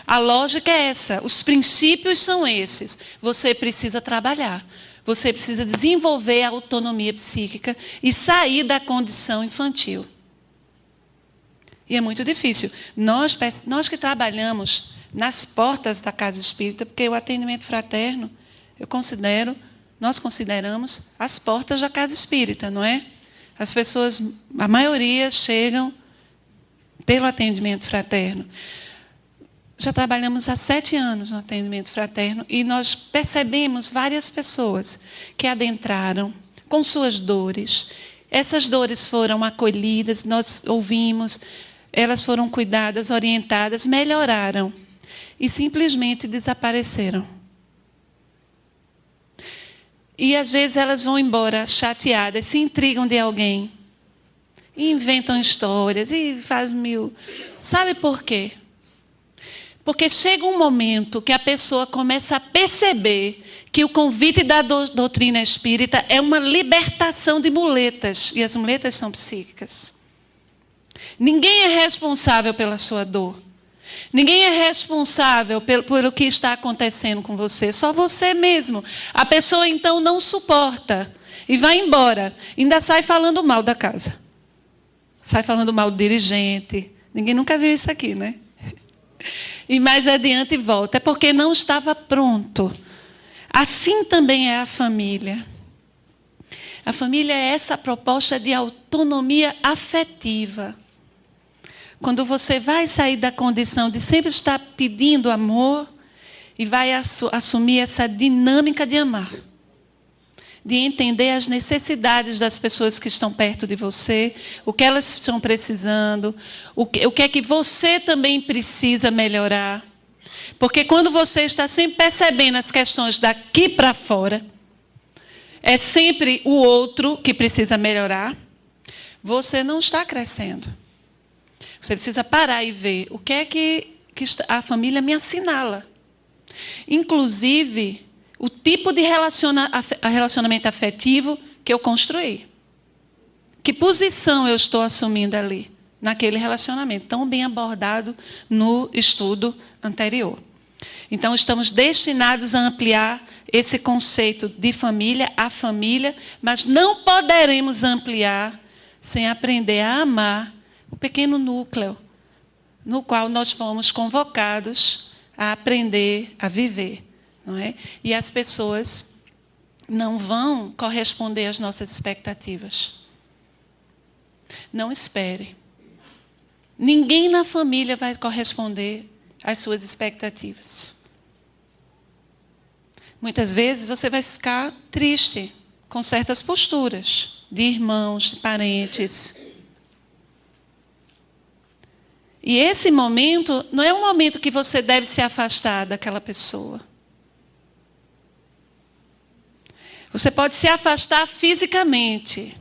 A lógica é essa. Os princípios são esses. Você precisa trabalhar. Você precisa desenvolver a autonomia psíquica e sair da condição infantil. E é muito difícil. Nós que trabalhamos nas portas da casa espírita, porque o atendimento fraterno, nós consideramos as portas da casa espírita, não é? As pessoas, a maioria, chegam pelo atendimento fraterno. Já trabalhamos há 7 anos no atendimento fraterno e nós percebemos várias pessoas que adentraram com suas dores. Essas dores foram acolhidas, nós ouvimos, elas foram cuidadas, orientadas, melhoraram e simplesmente desapareceram. E às vezes elas vão embora chateadas, se intrigam de alguém, e inventam histórias e fazem mil. Sabe por quê? Porque chega um momento que a pessoa começa a perceber que o convite da doutrina espírita é uma libertação de muletas, e as muletas são psíquicas. Ninguém é responsável pela sua dor. Ninguém é responsável pelo que está acontecendo com você, só você mesmo. A pessoa, então, não suporta e vai embora. Ainda sai falando mal da casa. Sai falando mal do dirigente. Ninguém nunca viu isso aqui, né? E mais adiante volta. É porque não estava pronto. Assim também é a família. A família é essa proposta de autonomia afetiva. Quando você vai sair da condição de sempre estar pedindo amor e vai assumir essa dinâmica de amar. de entender as necessidades das pessoas que estão perto de você, o que elas estão precisando, o que é que você também precisa melhorar. Porque quando você está sempre percebendo as questões daqui para fora, é sempre o outro que precisa melhorar, você não está crescendo. Você precisa parar e ver o que é que a família me assinala. Inclusive, o tipo de relacionamento afetivo que eu construí. Que posição eu estou assumindo ali, naquele relacionamento, tão bem abordado no estudo anterior. Então, estamos destinados a ampliar esse conceito de família, a família, mas não poderemos ampliar sem aprender a amar o pequeno núcleo no qual nós fomos convocados a aprender a viver. Não é? E as pessoas não vão corresponder às nossas expectativas. Não espere. Ninguém na família vai corresponder às suas expectativas. Muitas vezes você vai ficar triste com certas posturas de irmãos, de parentes. E esse momento não é um momento que você deve se afastar daquela pessoa. Você pode se afastar fisicamente,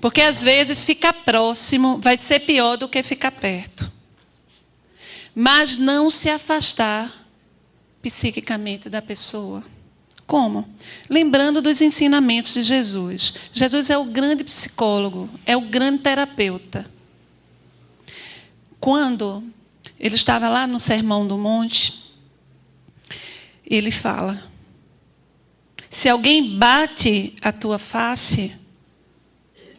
porque às vezes ficar próximo vai ser pior do que ficar perto. Mas não se afastar psiquicamente da pessoa. Como? Lembrando dos ensinamentos de Jesus. Jesus é o grande psicólogo, é o grande terapeuta. Quando ele estava lá no Sermão do Monte, ele fala: se alguém bate a tua face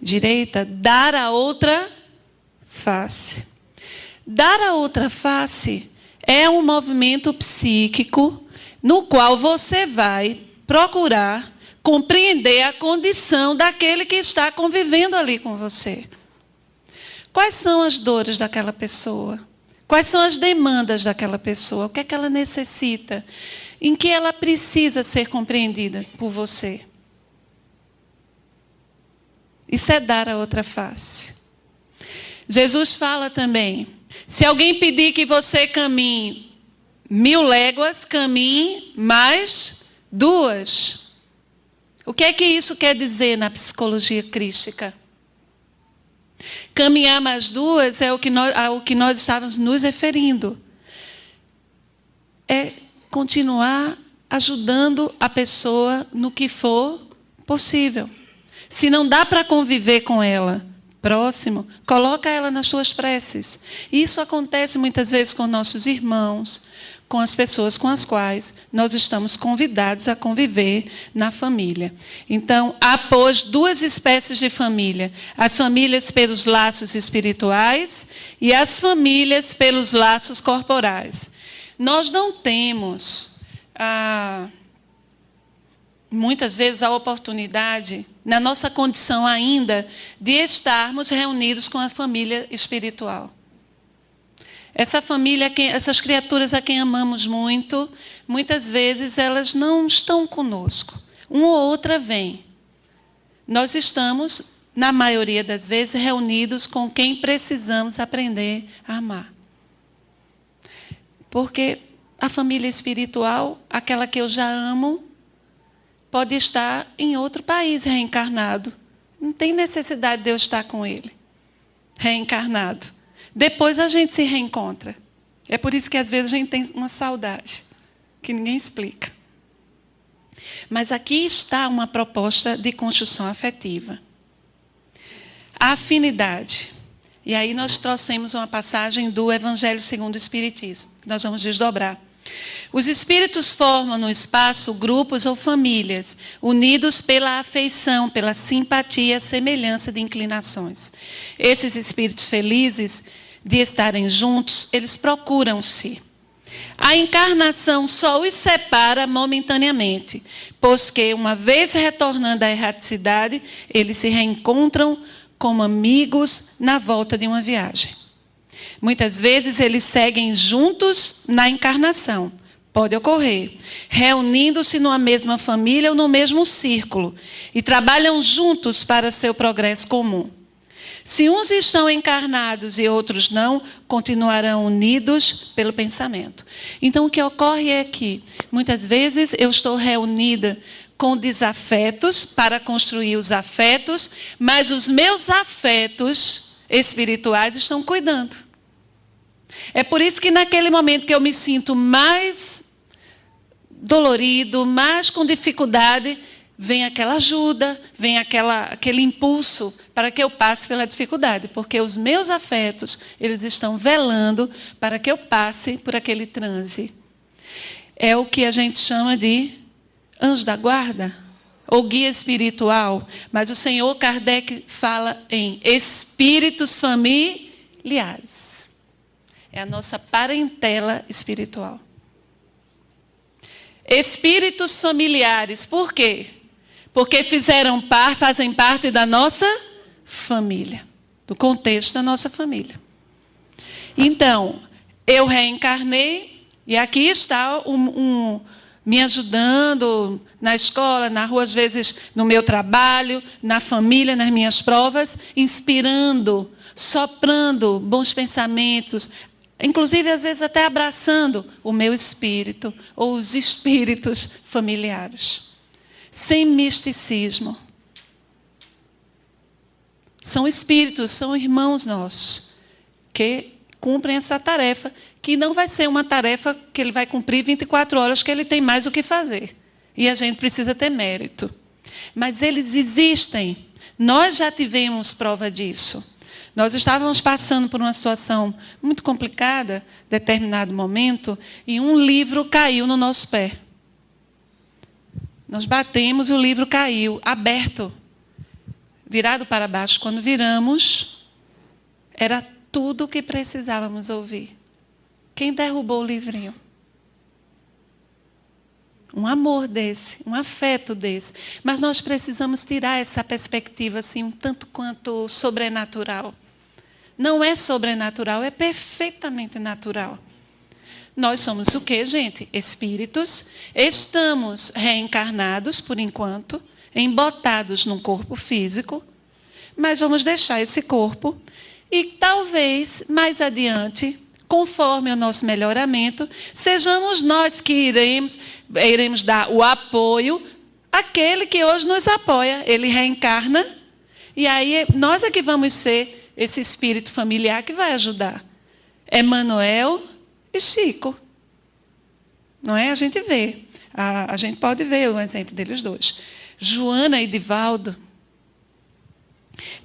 direita, dar a outra face. Dar a outra face é um movimento psíquico no qual você vai procurar compreender a condição daquele que está convivendo ali com você. Quais são as dores daquela pessoa? Quais são as demandas daquela pessoa? O que é que ela necessita? Em que ela precisa ser compreendida por você? Isso é dar a outra face. Jesus fala também: se alguém pedir que você caminhe 1000 léguas, caminhe mais 2. O que é que isso quer dizer na psicologia crística? Caminhar mais 2 é ao que nós estávamos nos referindo. É continuar ajudando a pessoa no que for possível. Se não dá para conviver com ela próximo, coloca ela nas suas preces. Isso acontece muitas vezes com nossos irmãos, com as pessoas com as quais nós estamos convidados a conviver na família. Então, há, pois, 2 espécies de família: as famílias pelos laços espirituais e as famílias pelos laços corporais. Nós não temos, muitas vezes, a oportunidade, na nossa condição ainda, de estarmos reunidos com a família espiritual. Essa família, essas criaturas a quem amamos muito, muitas vezes elas não estão conosco. Uma ou outra vem. Nós estamos, na maioria das vezes, reunidos com quem precisamos aprender a amar. Porque a família espiritual, aquela que eu já amo, pode estar em outro país reencarnado. Não tem necessidade de eu estar com ele, reencarnado. Depois a gente se reencontra. É por isso que às vezes a gente tem uma saudade, que ninguém explica. Mas aqui está uma proposta de construção afetiva. A afinidade. E aí nós trouxemos uma passagem do Evangelho segundo o Espiritismo. Nós vamos desdobrar. Os espíritos formam no espaço grupos ou famílias, unidos pela afeição, pela simpatia, semelhança de inclinações. Esses espíritos felizes de estarem juntos, eles procuram-se. A encarnação só os separa momentaneamente, pois que, uma vez retornando à erraticidade, eles se reencontram como amigos na volta de uma viagem. Muitas vezes eles seguem juntos na encarnação, Pode ocorrer. Reunindo-se numa mesma família ou no mesmo círculo. E trabalham juntos para seu progresso comum. Se uns estão encarnados e outros não, continuarão unidos pelo pensamento. Então, o que ocorre é que, muitas vezes, eu estou reunida com desafetos para construir os afetos, mas os meus afetos espirituais estão cuidando. É por isso que, naquele momento que eu me sinto mais dolorido, mais com dificuldade, vem aquela ajuda, vem aquele impulso para que eu passe pela dificuldade, porque os meus afetos, eles estão velando para que eu passe por aquele transe. É o que a gente chama de anjo da guarda, ou guia espiritual, mas o senhor Kardec fala em espíritos familiares. É a nossa parentela espiritual. Espíritos familiares, por quê? Porque fazem parte da nossa família, do contexto da nossa família. Então, eu reencarnei e aqui está me ajudando na escola, na rua, às vezes no meu trabalho, na família, nas minhas provas, inspirando, soprando bons pensamentos, inclusive, às vezes, até abraçando o meu espírito ou os espíritos familiares. Sem misticismo. São espíritos, são irmãos nossos, que cumprem essa tarefa, que não vai ser uma tarefa que ele vai cumprir 24 horas, que ele tem mais o que fazer. E a gente precisa ter mérito. Mas eles existem. Nós já tivemos prova disso. Nós estávamos passando por uma situação muito complicada, em determinado momento, e um livro caiu no nosso pé. Nós batemos, o livro caiu, aberto, virado para baixo. Quando viramos, era tudo o que precisávamos ouvir. Quem derrubou o livrinho? Um amor desse, um afeto desse. Mas nós precisamos tirar essa perspectiva assim, um tanto quanto sobrenatural. Não é sobrenatural, é perfeitamente natural. Nós somos o quê, gente? Espíritos. Estamos reencarnados, por enquanto, embotados num corpo físico, mas vamos deixar esse corpo e talvez, mais adiante, conforme o nosso melhoramento, sejamos nós que iremos dar o apoio àquele que hoje nos apoia. Ele reencarna e aí nós é que vamos ser esse espírito familiar que vai ajudar. Emanuel e Chico. Não é? A gente vê. A gente pode ver o exemplo deles dois. Joana e Divaldo.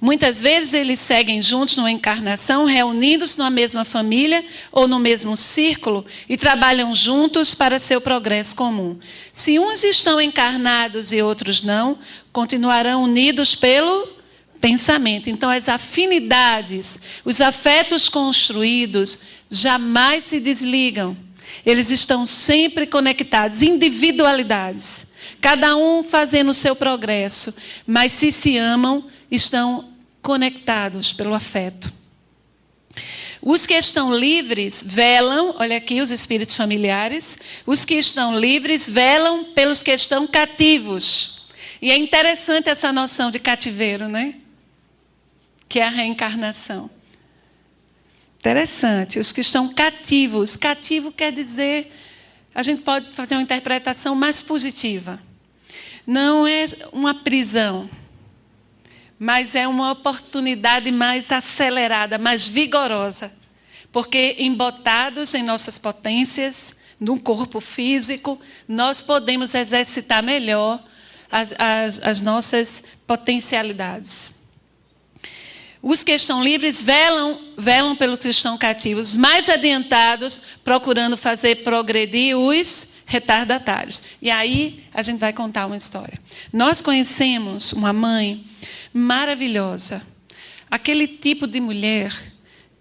Muitas vezes eles seguem juntos numa encarnação, reunidos numa mesma família ou no mesmo círculo e trabalham juntos para seu progresso comum. Se uns estão encarnados e outros não, continuarão unidos pelo pensamento. Então, as afinidades, os afetos construídos jamais se desligam. Eles estão sempre conectados, individualidades. Cada um fazendo o seu progresso, mas se amam, estão conectados pelo afeto. Os que estão livres velam, olha aqui os espíritos familiares, os que estão livres velam pelos que estão cativos. E é interessante essa noção de cativeiro, né? Que é a reencarnação. Interessante, os que estão cativos. Cativo quer dizer, a gente pode fazer uma interpretação mais positiva. Não é uma prisão, mas é uma oportunidade mais acelerada, mais vigorosa. Porque embotados em nossas potências, num corpo físico, nós podemos exercitar melhor as nossas potencialidades. Os que estão livres velam pelos que estão cativos, mais adiantados, procurando fazer progredir os retardatários. E aí a gente vai contar uma história. Nós conhecemos uma mãe maravilhosa, aquele tipo de mulher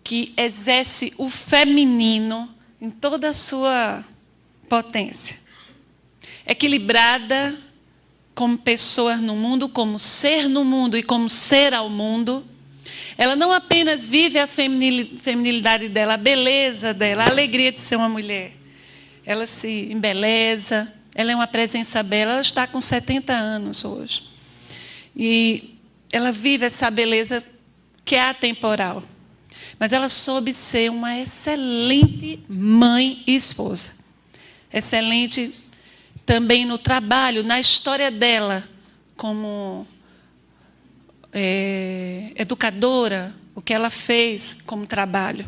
que exerce o feminino em toda a sua potência. Equilibrada como pessoa no mundo, como ser no mundo e como ser ao mundo. Ela não apenas vive a feminilidade dela, a beleza dela, a alegria de ser uma mulher. ela se embeleza, ela é uma presença bela, ela está com 70 anos hoje. E ela vive essa beleza que é atemporal. Mas ela soube ser uma excelente mãe e esposa. Excelente também no trabalho, na história dela, como educadora, o que ela fez como trabalho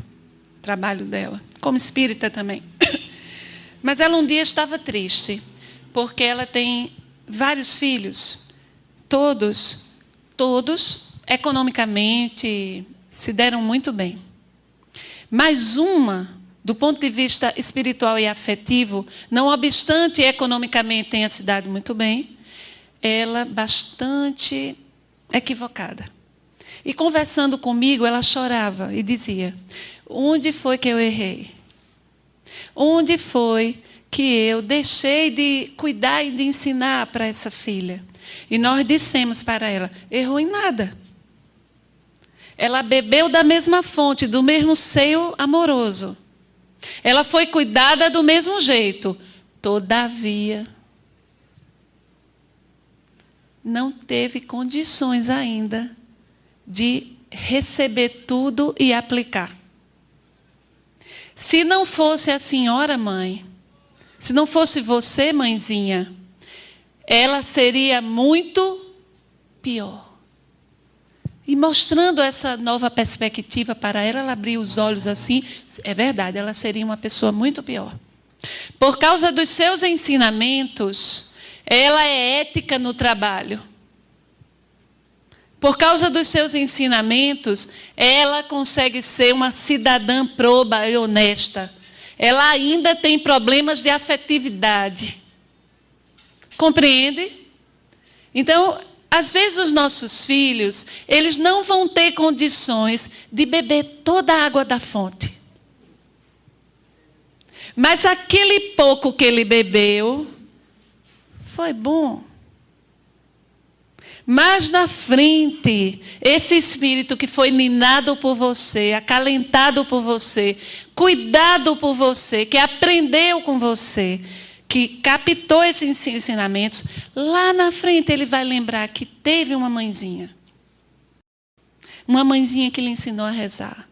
dela, como espírita também. Mas ela um dia estava triste, porque ela tem vários filhos, todos economicamente se deram muito bem. Mas uma, do ponto de vista espiritual e afetivo, não obstante economicamente tenha se dado muito bem, ela bastante equivocada. E conversando comigo, ela chorava e dizia: onde foi que eu errei? Onde foi que eu deixei de cuidar e de ensinar para essa filha? E nós dissemos para ela: errou em nada. Ela bebeu da mesma fonte, do mesmo seio amoroso. Ela foi cuidada do mesmo jeito. Todavia, não teve condições ainda de receber tudo e aplicar. Se não fosse a senhora mãe, se não fosse você, mãezinha, ela seria muito pior. E mostrando essa nova perspectiva para ela, ela abriu os olhos assim. É verdade, ela seria uma pessoa muito pior. Por causa dos seus ensinamentos, ela é ética no trabalho. Por causa dos seus ensinamentos, ela consegue ser uma cidadã proba e honesta. Ela ainda tem problemas de afetividade. Compreende? Então, às vezes os nossos filhos, eles não vão ter condições de beber toda a água da fonte. Mas aquele pouco que ele bebeu foi bom. Mas na frente, esse espírito que foi ninado por você, acalentado por você, cuidado por você, que aprendeu com você, que captou esses ensinamentos, lá na frente ele vai lembrar que teve uma mãezinha. Uma mãezinha que lhe ensinou a rezar.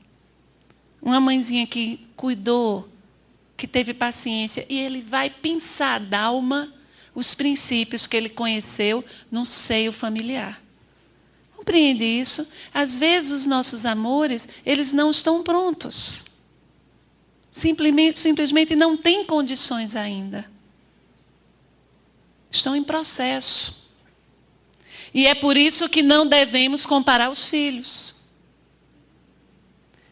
Uma mãezinha que cuidou, que teve paciência. E ele vai pensar da alma os princípios que ele conheceu no seio familiar. Compreende isso? Às vezes os nossos amores, eles não estão prontos. Simplesmente não têm condições ainda. Estão em processo. E é por isso que não devemos comparar os filhos.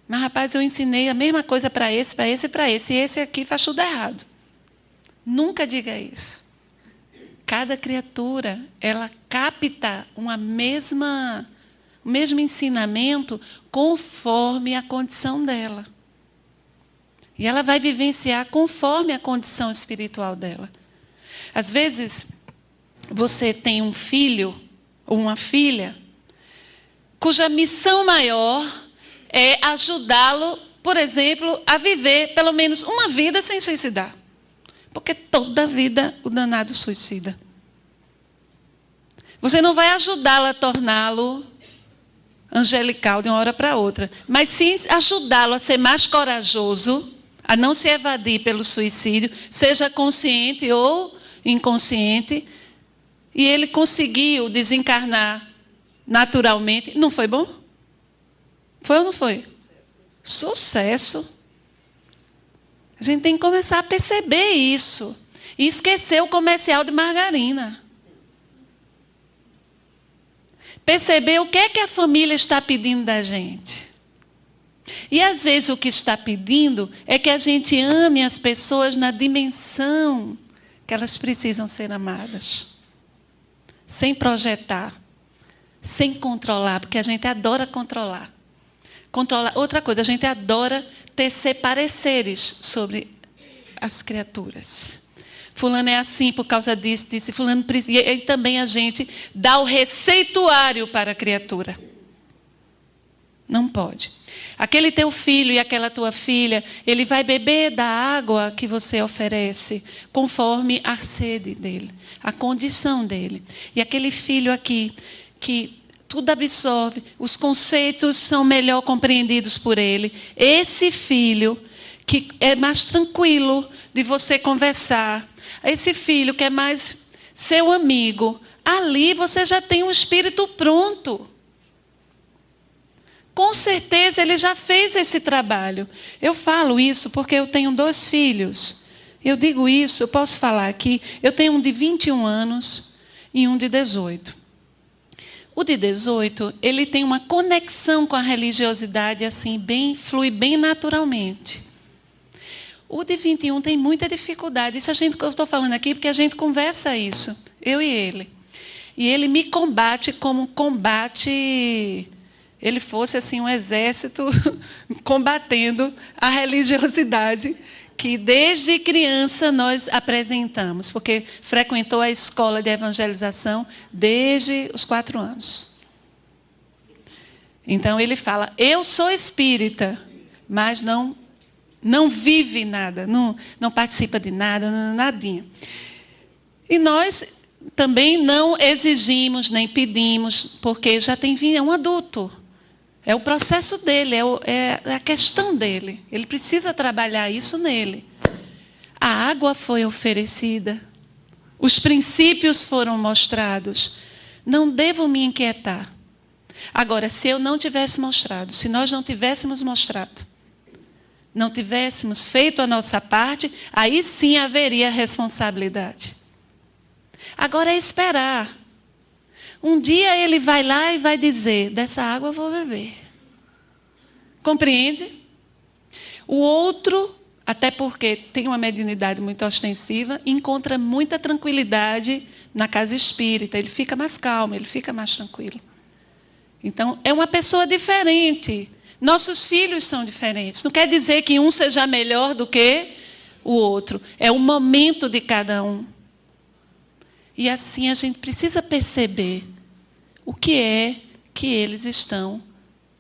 Mas, rapaz, eu ensinei a mesma coisa para esse, e esse aqui faz tudo errado. Nunca diga isso. Cada criatura, ela capta o mesmo ensinamento conforme a condição dela. E ela vai vivenciar conforme a condição espiritual dela. Às vezes, você tem um filho ou uma filha cuja missão maior é ajudá-lo, por exemplo, a viver pelo menos uma vida sem suicidar. Porque toda vida o danado suicida. Você não vai ajudá-lo a torná-lo angelical de uma hora para outra, mas sim ajudá-lo a ser mais corajoso, a não se evadir pelo suicídio, seja consciente ou inconsciente, e ele conseguiu desencarnar naturalmente. Não foi bom? Foi ou não foi? Sucesso. A gente tem que começar a perceber isso. E esquecer o comercial de margarina. Perceber o que é que a família está pedindo da gente. E às vezes o que está pedindo é que a gente ame as pessoas na dimensão que elas precisam ser amadas. Sem projetar. Sem controlar, porque a gente adora controlar. Outra coisa, a gente adora tecer pareceres sobre as criaturas. Fulano é assim por causa disso, disse fulano precisa. E também a gente dá o receituário para a criatura. Não pode. Aquele teu filho e aquela tua filha, ele vai beber da água que você oferece, conforme a sede dele, a condição dele. E aquele filho aqui, que tudo absorve, os conceitos são melhor compreendidos por ele. Esse filho, que é mais tranquilo de você conversar, esse filho que é mais seu amigo, ali você já tem um espírito pronto. Com certeza ele já fez esse trabalho. Eu falo isso porque eu tenho 2 filhos. Eu digo isso, eu posso falar aqui. Eu tenho um de 21 anos e um de 18. O de 18, ele tem uma conexão com a religiosidade assim, flui bem naturalmente. O de 21 tem muita dificuldade. Isso eu estou falando aqui porque a gente conversa isso, eu e ele. E ele me combate como combate... ele fosse assim um exército combatendo a religiosidade que desde criança nós apresentamos, porque frequentou a escola de evangelização desde os 4 anos. Então ele fala, eu sou espírita, mas não vive nada, não participa de nada, nadinha. E nós também não exigimos, nem pedimos, porque já é um adulto. É o processo dele, é a questão dele. Ele precisa trabalhar isso nele. A água foi oferecida. Os princípios foram mostrados. Não devo me inquietar. Agora, se eu não tivesse mostrado, se nós não tivéssemos mostrado, não tivéssemos feito a nossa parte, aí sim haveria responsabilidade. Agora é esperar. Um dia ele vai lá e vai dizer, dessa água eu vou beber. Compreende? O outro, até porque tem uma mediunidade muito ostensiva, encontra muita tranquilidade na casa espírita. Ele fica mais calmo, ele fica mais tranquilo. Então, é uma pessoa diferente. Nossos filhos são diferentes. Não quer dizer que um seja melhor do que o outro. É o momento de cada um. E assim a gente precisa perceber o que é que eles estão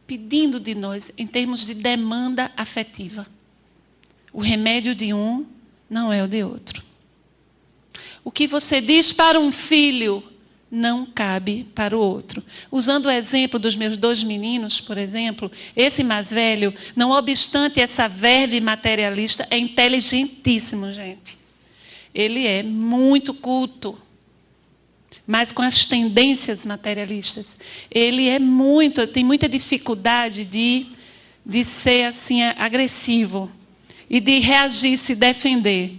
pedindo de nós em termos de demanda afetiva. O remédio de um não é o de outro. O que você diz para um filho não cabe para o outro. Usando o exemplo dos meus 2 meninos, por exemplo, esse mais velho, não obstante essa verve materialista, é inteligentíssimo, gente. Ele é muito culto, mas com as tendências materialistas. Ele tem muita dificuldade de ser assim, agressivo e de reagir, se defender.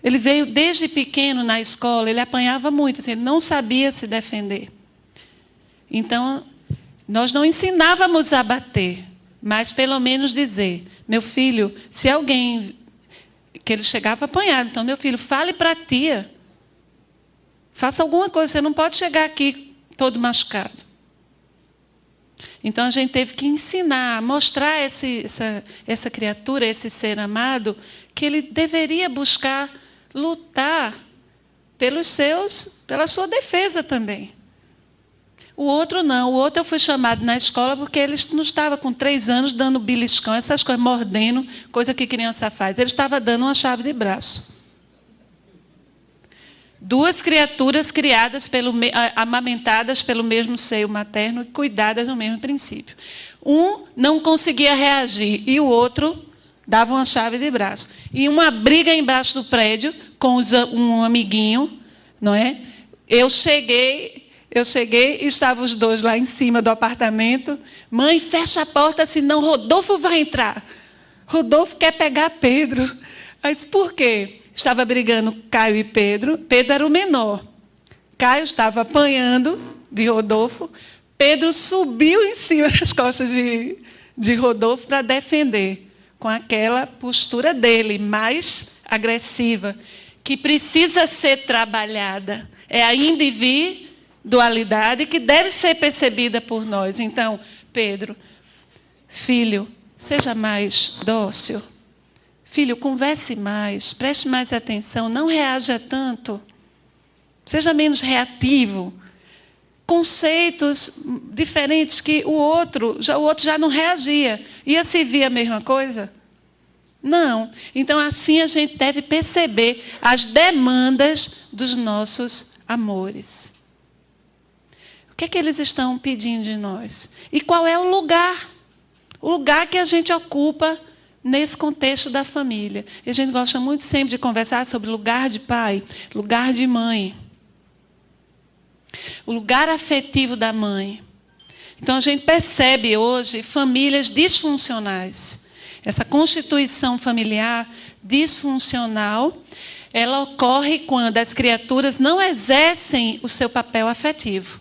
Ele veio desde pequeno na escola, ele apanhava muito, assim, ele não sabia se defender. Então, nós não ensinávamos a bater, mas pelo menos dizer, meu filho, se alguém... que ele chegava apanhado, então, meu filho, fale para a tia. Faça alguma coisa, você não pode chegar aqui todo machucado. Então, a gente teve que ensinar, mostrar essa criatura, esse ser amado, que ele deveria buscar lutar pela sua defesa também. O outro não. O outro eu fui chamado na escola porque ele não estava com 3 anos dando beliscão, essas coisas, mordendo, coisa que criança faz. Ele estava dando uma chave de braço. 2 criaturas amamentadas pelo mesmo seio materno e cuidadas no mesmo princípio. Um não conseguia reagir e o outro dava uma chave de braço. E uma briga embaixo do prédio com um amiguinho, não é? Eu cheguei e estavam os 2 lá em cima do apartamento. Mãe, fecha a porta, senão Rodolfo vai entrar. Rodolfo quer pegar Pedro. Aí disse, por quê? Estava brigando Caio e Pedro. Pedro era o menor. Caio estava apanhando de Rodolfo. Pedro subiu em cima das costas de Rodolfo para defender, com aquela postura dele, mais agressiva, que precisa ser trabalhada. É a individualidade que deve ser percebida por nós. Então, Pedro, filho, seja mais dócil. Filho, converse mais, preste mais atenção, não reaja tanto. Seja menos reativo. conceitos diferentes que o outro já não reagia. Ia servir a mesma coisa? Não. Então, assim a gente deve perceber as demandas dos nossos amores. O que é que eles estão pedindo de nós? E qual é o lugar? O lugar que a gente ocupa nesse contexto da família. E a gente gosta muito sempre de conversar sobre lugar de pai, lugar de mãe. O lugar afetivo da mãe. Então, a gente percebe hoje famílias disfuncionais. Essa constituição familiar disfuncional, ela ocorre quando as criaturas não exercem o seu papel afetivo.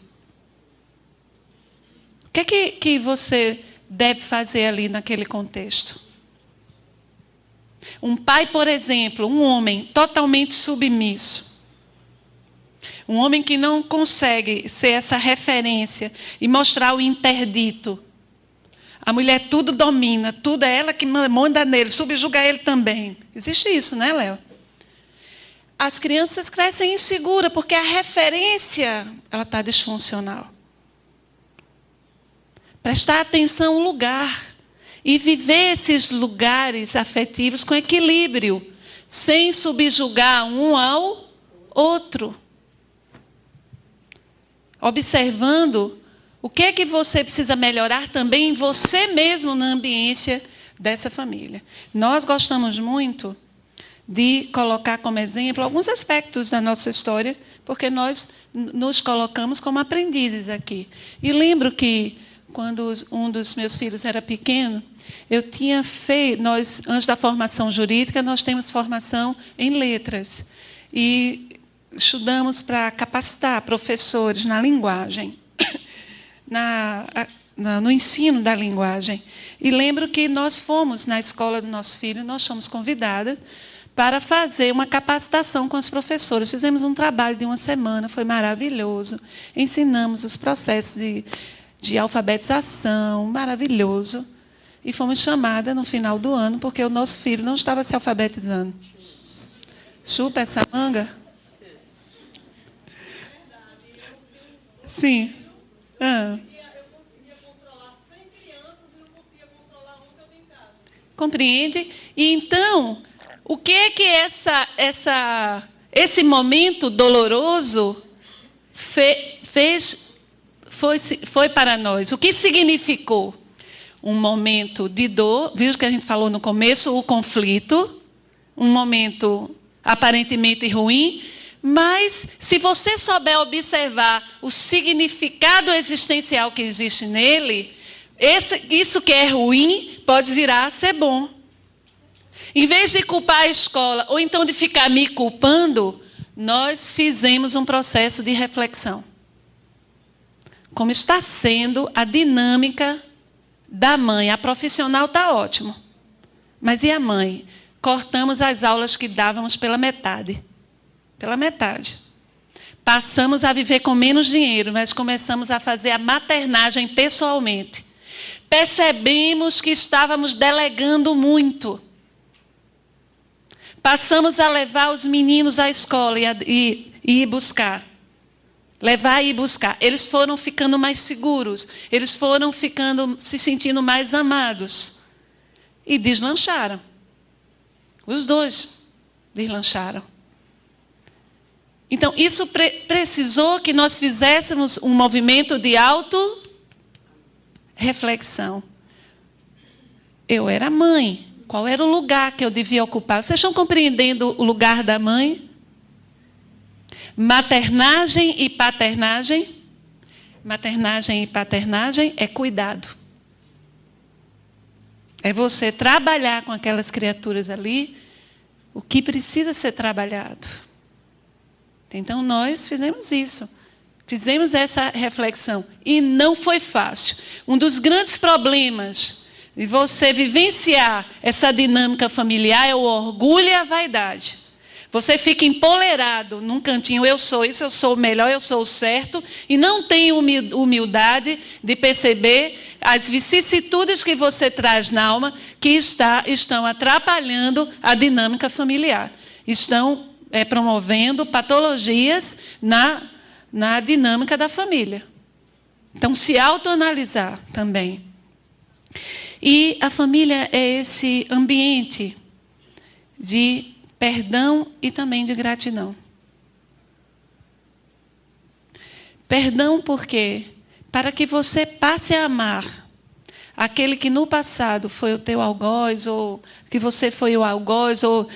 O que é que você deve fazer ali naquele contexto? Um pai, por exemplo, um homem totalmente submisso. Um homem que não consegue ser essa referência e mostrar o interdito. A mulher tudo domina, tudo é ela que manda nele, subjuga ele também. Existe isso, né, Léo? As crianças crescem inseguras porque a referência ela está disfuncional. Prestar atenção ao lugar e viver esses lugares afetivos com equilíbrio, sem subjugar um ao outro. Observando o que é que você precisa melhorar também em você mesmo na ambiência dessa família. Nós gostamos muito de colocar como exemplo alguns aspectos da nossa história, porque nós nos colocamos como aprendizes aqui. E lembro que, quando um dos meus filhos era pequeno, eu tinha feito, antes da formação jurídica, nós temos formação em letras. E estudamos para capacitar professores na linguagem, no ensino da linguagem. E lembro que nós fomos na escola do nosso filho, nós fomos convidadas para fazer uma capacitação com os professores. Fizemos um trabalho de uma semana, foi maravilhoso. Ensinamos os processos de alfabetização, maravilhoso. E fomos chamadas no final do ano, porque o nosso filho não estava se alfabetizando. Chupa essa manga? Sim. Eu conseguia controlar 100 crianças e não conseguia controlar um que eu tenho em casa. Compreende? E então, o que é que esse momento doloroso foi para nós? O que significou? Um momento de dor, viu que a gente falou no começo, o conflito, um momento aparentemente ruim, mas se você souber observar o significado existencial que existe nele, isso que é ruim pode virar a ser bom. Em vez de culpar a escola, ou então de ficar me culpando, nós fizemos um processo de reflexão. Como está sendo a dinâmica da mãe? A profissional está ótimo. Mas e a mãe? Cortamos as aulas que dávamos pela metade. Pela metade. Passamos a viver com menos dinheiro, mas começamos a fazer a maternagem pessoalmente. Percebemos que estávamos delegando muito. Passamos a levar os meninos à escola e ir buscar. Levar e ir buscar. Eles foram ficando mais seguros. Eles foram se sentindo mais amados. E deslancharam. Os dois deslancharam. Então, isso precisou que nós fizéssemos um movimento de auto-reflexão. Eu era mãe. Qual era o lugar que eu devia ocupar? Vocês estão compreendendo o lugar da mãe? Maternagem e paternagem. Maternagem e paternagem é cuidado. É você trabalhar com aquelas criaturas ali o que precisa ser trabalhado. Então, nós fizemos isso. Fizemos essa reflexão. E não foi fácil. Um dos grandes problemas de você vivenciar essa dinâmica familiar é o orgulho e a vaidade. Você fica empolerado num cantinho, eu sou isso, eu sou o melhor, eu sou o certo, e não tem humildade de perceber as vicissitudes que você traz na alma que estão atrapalhando a dinâmica familiar. Estão promovendo patologias na dinâmica da família. Então, se autoanalisar também. E a família é esse ambiente de perdão e também de gratidão. Perdão por quê? Para que você passe a amar aquele que no passado foi o teu algoz, ou que você foi o algoz, ou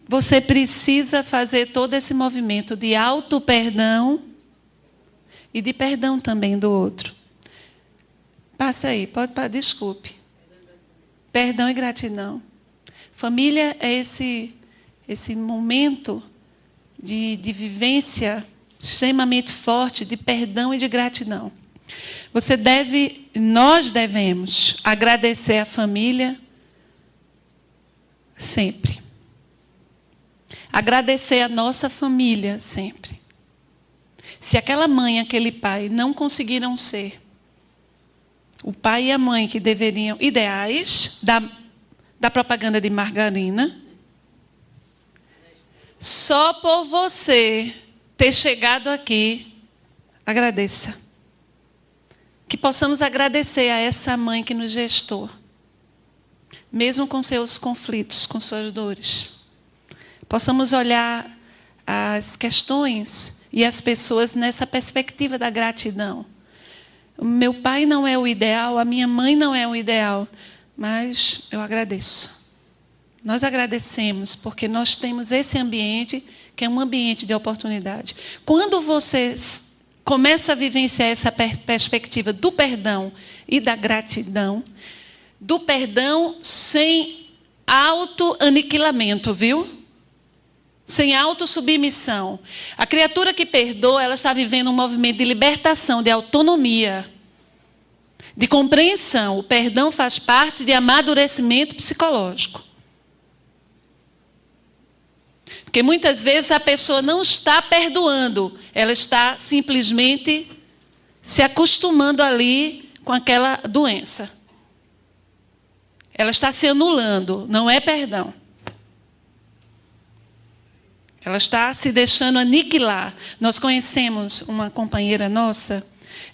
você precisa fazer todo esse movimento de auto-perdão e de perdão também do outro. Passa aí, desculpe. Perdão e gratidão. Família é esse momento de vivência extremamente forte de perdão e de gratidão. Nós devemos agradecer a família sempre. Agradecer a nossa família sempre. Se aquela mãe e aquele pai não conseguiram ser o pai e a mãe que deveriam, ideais da propaganda de margarina, só por você ter chegado aqui, agradeça. Que possamos agradecer a essa mãe que nos gestou, mesmo com seus conflitos, com suas dores. Possamos olhar as questões e as pessoas nessa perspectiva da gratidão. O meu pai não é o ideal, a minha mãe não é o ideal, mas eu agradeço. Nós agradecemos porque nós temos esse ambiente que é um ambiente de oportunidade. Quando você começa a vivenciar essa perspectiva do perdão e da gratidão, do perdão sem auto-aniquilamento, viu? Sem autossubmissão. A criatura que perdoa, ela está vivendo um movimento de libertação, de autonomia, de compreensão. O perdão faz parte de amadurecimento psicológico. Porque muitas vezes a pessoa não está perdoando, ela está simplesmente se acostumando ali com aquela doença. Ela está se anulando, não é perdão. Ela está se deixando aniquilar. Nós conhecemos uma companheira nossa,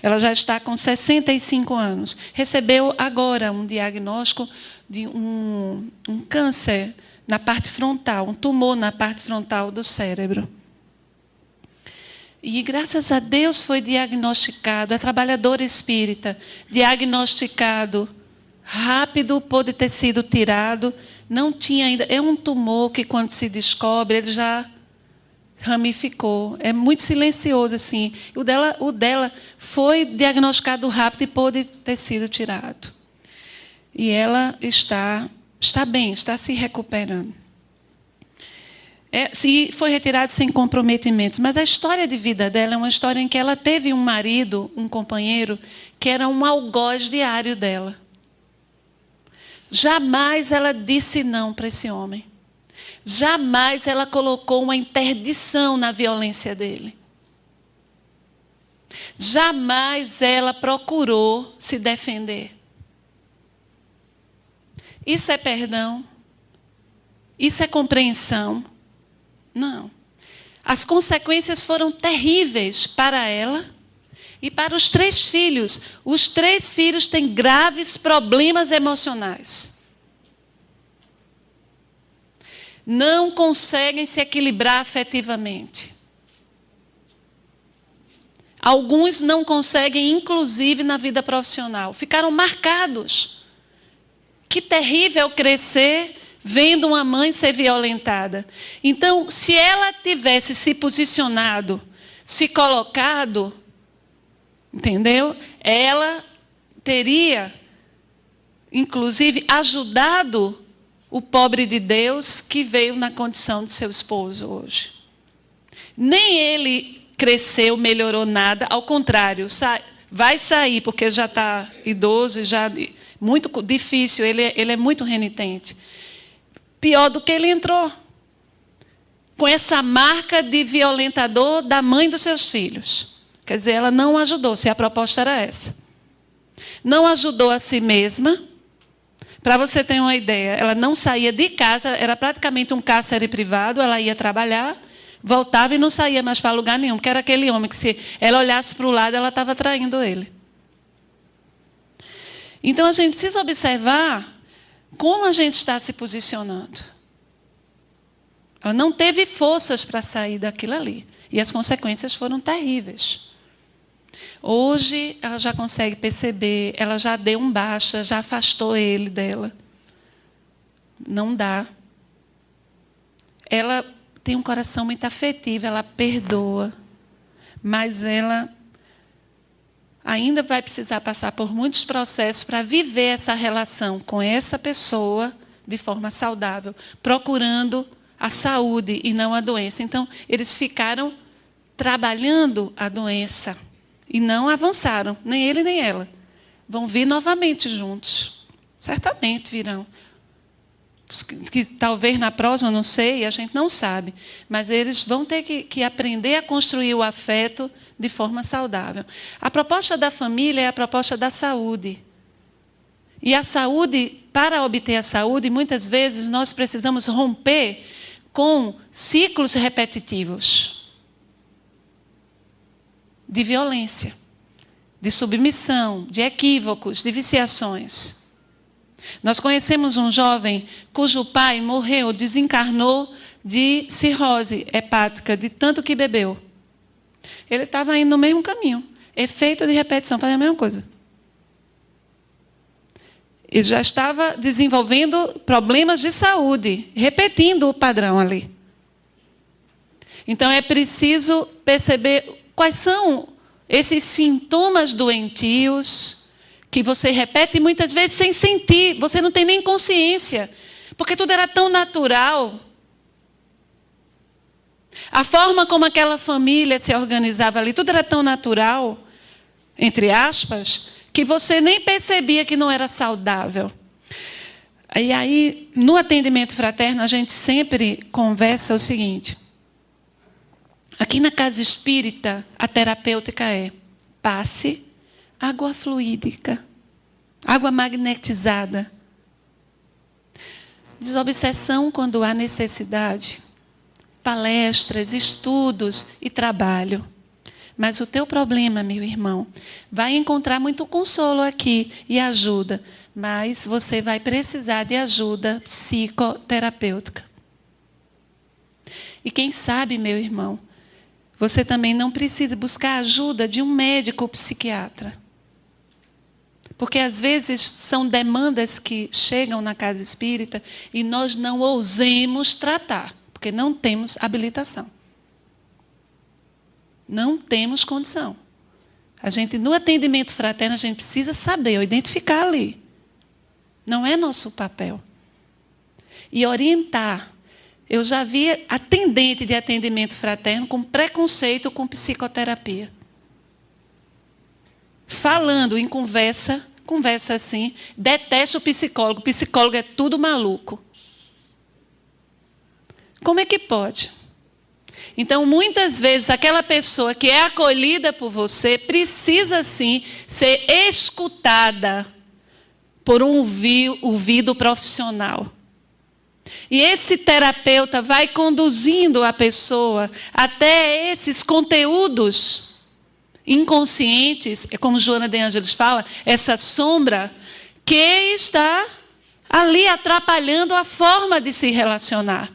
ela já está com 65 anos. Recebeu agora um diagnóstico de um câncer na parte frontal, um tumor na parte frontal do cérebro. E graças a Deus foi diagnosticado, é trabalhadora espírita, diagnosticado, rápido pôde ter sido tirado, não tinha ainda, é um tumor que quando se descobre, ele já ramificou, é muito silencioso assim. O dela foi diagnosticado rápido e pôde ter sido tirado. E ela está bem, está se recuperando. E foi retirado sem comprometimentos. Mas a história de vida dela é uma história em que ela teve um marido, um companheiro, que era um algoz diário dela. Jamais ela disse não para esse homem. Jamais ela colocou uma interdição na violência dele. Jamais ela procurou se defender. Isso é perdão? Isso é compreensão? Não. As consequências foram terríveis para ela e para os 3 filhos. Os 3 filhos têm graves problemas emocionais. Não conseguem se equilibrar afetivamente. Alguns não conseguem, inclusive, na vida profissional. Ficaram marcados. Que terrível crescer vendo uma mãe ser violentada. Então, se ela tivesse se posicionado, se colocado, entendeu? Ela teria, inclusive, ajudado o pobre de Deus que veio na condição de seu esposo hoje. Nem ele cresceu, melhorou nada, ao contrário, vai sair, porque já está idoso, já muito difícil, ele é muito renitente. Pior do que ele entrou, com essa marca de violentador da mãe dos seus filhos. Quer dizer, ela não ajudou, se a proposta era essa. Não ajudou a si mesma. Para você ter uma ideia, ela não saía de casa, era praticamente um cárcere privado, ela ia trabalhar, voltava e não saía mais para lugar nenhum, porque era aquele homem que, se ela olhasse para o lado, ela estava traindo ele. Então, a gente precisa observar como a gente está se posicionando. Ela não teve forças para sair daquilo ali. E as consequências foram terríveis. Hoje, ela já consegue perceber, ela já deu um baixa, já afastou ele dela. Não dá. Ela tem um coração muito afetivo, ela perdoa. Mas ela ainda vai precisar passar por muitos processos para viver essa relação com essa pessoa de forma saudável, procurando a saúde e não a doença. Então, eles ficaram trabalhando a doença e não avançaram, nem ele nem ela. Vão vir novamente juntos. Certamente virão. Que talvez na próxima, não sei, a gente não sabe. Mas eles vão ter que aprender a construir o afeto de forma saudável. A proposta da família é a proposta da saúde. E a saúde, para obter a saúde, muitas vezes nós precisamos romper com ciclos repetitivos de violência, de submissão, de equívocos, de viciações. Nós conhecemos um jovem cujo pai morreu, desencarnou de cirrose hepática, de tanto que bebeu. Ele estava indo no mesmo caminho. Efeito de repetição, fazia a mesma coisa. Ele já estava desenvolvendo problemas de saúde, repetindo o padrão ali. Então, é preciso perceber quais são esses sintomas doentios que você repete muitas vezes sem sentir, você não tem nem consciência, porque tudo era tão natural. A forma como aquela família se organizava ali, tudo era tão natural, entre aspas, que você nem percebia que não era saudável. E aí, no atendimento fraterno, a gente sempre conversa o seguinte. Aqui na casa espírita, a terapêutica é passe água fluídica, água magnetizada. Desobsessão quando há necessidade. Palestras, estudos e trabalho. Mas o teu problema, meu irmão, vai encontrar muito consolo aqui e ajuda, mas você vai precisar de ajuda psicoterapêutica. E quem sabe, meu irmão, você também não precisa buscar a ajuda de um médico ou psiquiatra. Porque às vezes são demandas que chegam na casa espírita e nós não ousemos tratar, porque não temos habilitação. Não temos condição. A gente, no atendimento fraterno, a gente precisa saber, ou identificar ali. Não é nosso papel. E orientar. Eu já vi atendente de atendimento fraterno com preconceito com psicoterapia. Falando em conversa assim, detesta o psicólogo é tudo maluco. Como é que pode? Então, muitas vezes, aquela pessoa que é acolhida por você precisa, sim, ser escutada por um ouvido profissional. E esse terapeuta vai conduzindo a pessoa até esses conteúdos inconscientes, como Joana de Ângeles fala, essa sombra que está ali atrapalhando a forma de se relacionar.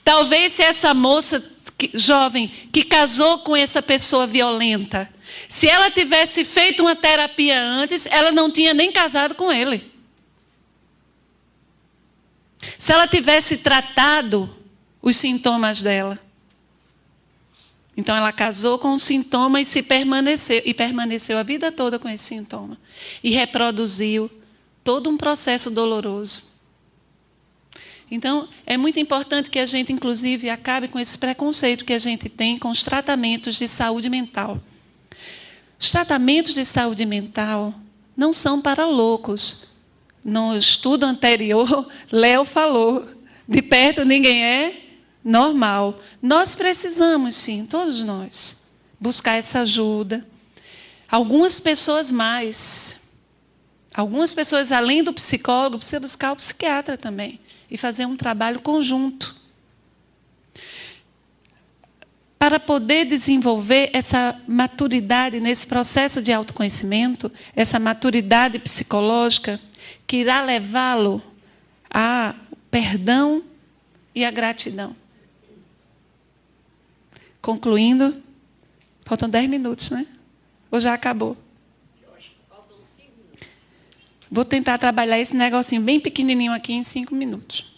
Talvez se essa moça jovem que casou com essa pessoa violenta, se ela tivesse feito uma terapia antes, ela não tinha nem casado com ele. Se ela tivesse tratado os sintomas dela. Então, ela casou com um sintoma e permaneceu a vida toda com esse sintoma. E reproduziu todo um processo doloroso. Então, é muito importante que a gente, inclusive, acabe com esse preconceito que a gente tem com os tratamentos de saúde mental. Os tratamentos de saúde mental não são para loucos. No estudo anterior, Léo falou, de perto ninguém é normal. Nós precisamos, sim, todos nós, buscar essa ajuda. Algumas pessoas mais. Algumas pessoas, além do psicólogo, precisam buscar o psiquiatra também. E fazer um trabalho conjunto. para poder desenvolver essa maturidade nesse processo de autoconhecimento, essa maturidade psicológica que irá levá-lo ao perdão e à gratidão. Concluindo, faltam 10 minutos, né? Ou já acabou? Vou tentar trabalhar esse negocinho bem pequenininho aqui em 5 minutos.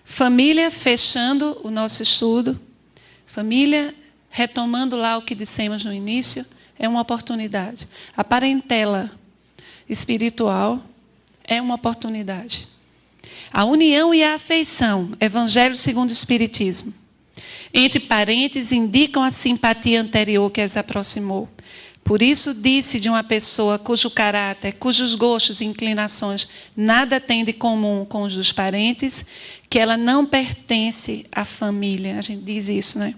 Família, fechando o nosso estudo. Família, retomando lá o que dissemos no início, é uma oportunidade. A parentela espiritual é uma oportunidade. A união e a afeição, Evangelho segundo o Espiritismo, entre parentes indicam a simpatia anterior que as aproximou. Por isso disse de uma pessoa cujo caráter, cujos gostos e inclinações nada têm de comum com os dos parentes, que ela não pertence à família. A gente diz isso, né?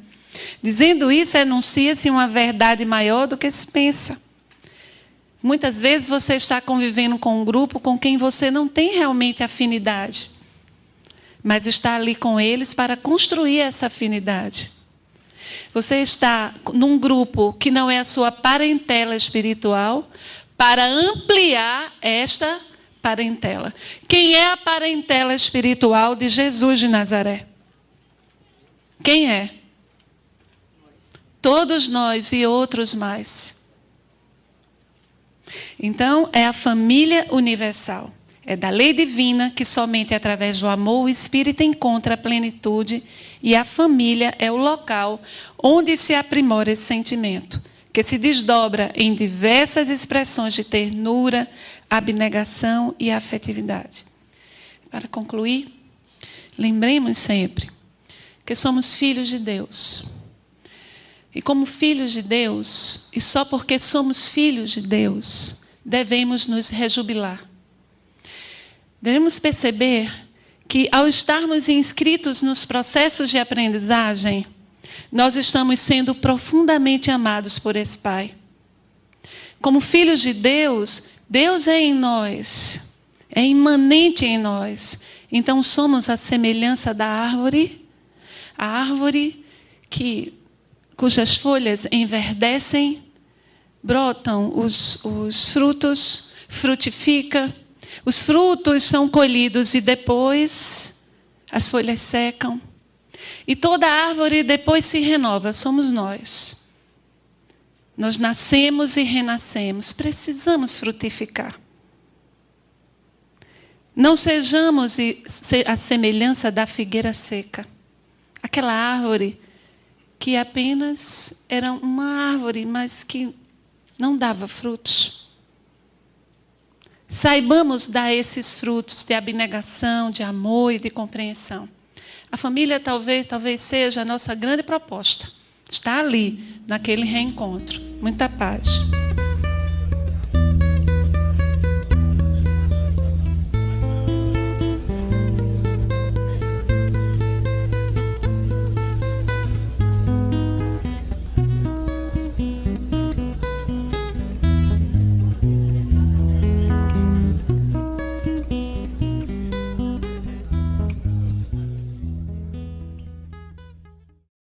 Dizendo isso, enuncia-se uma verdade maior do que se pensa. Muitas vezes você está convivendo com um grupo com quem você não tem realmente afinidade, mas está ali com eles para construir essa afinidade. Você está num grupo que não é a sua parentela espiritual para ampliar esta parentela. Quem é a parentela espiritual de Jesus de Nazaré? Quem é? Todos nós e outros mais. Então, é a família universal. É da lei divina que somente através do amor o espírito encontra a plenitude, e a família é o local onde se aprimora esse sentimento, que se desdobra em diversas expressões de ternura, abnegação e afetividade. Para concluir, lembremos sempre que somos filhos de Deus. E como filhos de Deus, e só porque somos filhos de Deus, devemos nos rejubilar. Devemos perceber que, ao estarmos inscritos nos processos de aprendizagem, nós estamos sendo profundamente amados por esse Pai. Como filhos de Deus, Deus é em nós, é imanente em nós. Então, somos a semelhança da árvore, a árvore cujas folhas enverdecem, brotam os frutos, frutifica. Os frutos são colhidos e depois as folhas secam. E toda árvore depois se renova, somos nós. Nós nascemos e renascemos, precisamos frutificar. Não sejamos a semelhança da figueira seca. Aquela árvore que apenas era uma árvore, mas que não dava frutos. Saibamos dar esses frutos de abnegação, de amor e de compreensão. A família talvez seja a nossa grande proposta. Está ali, naquele reencontro. Muita paz.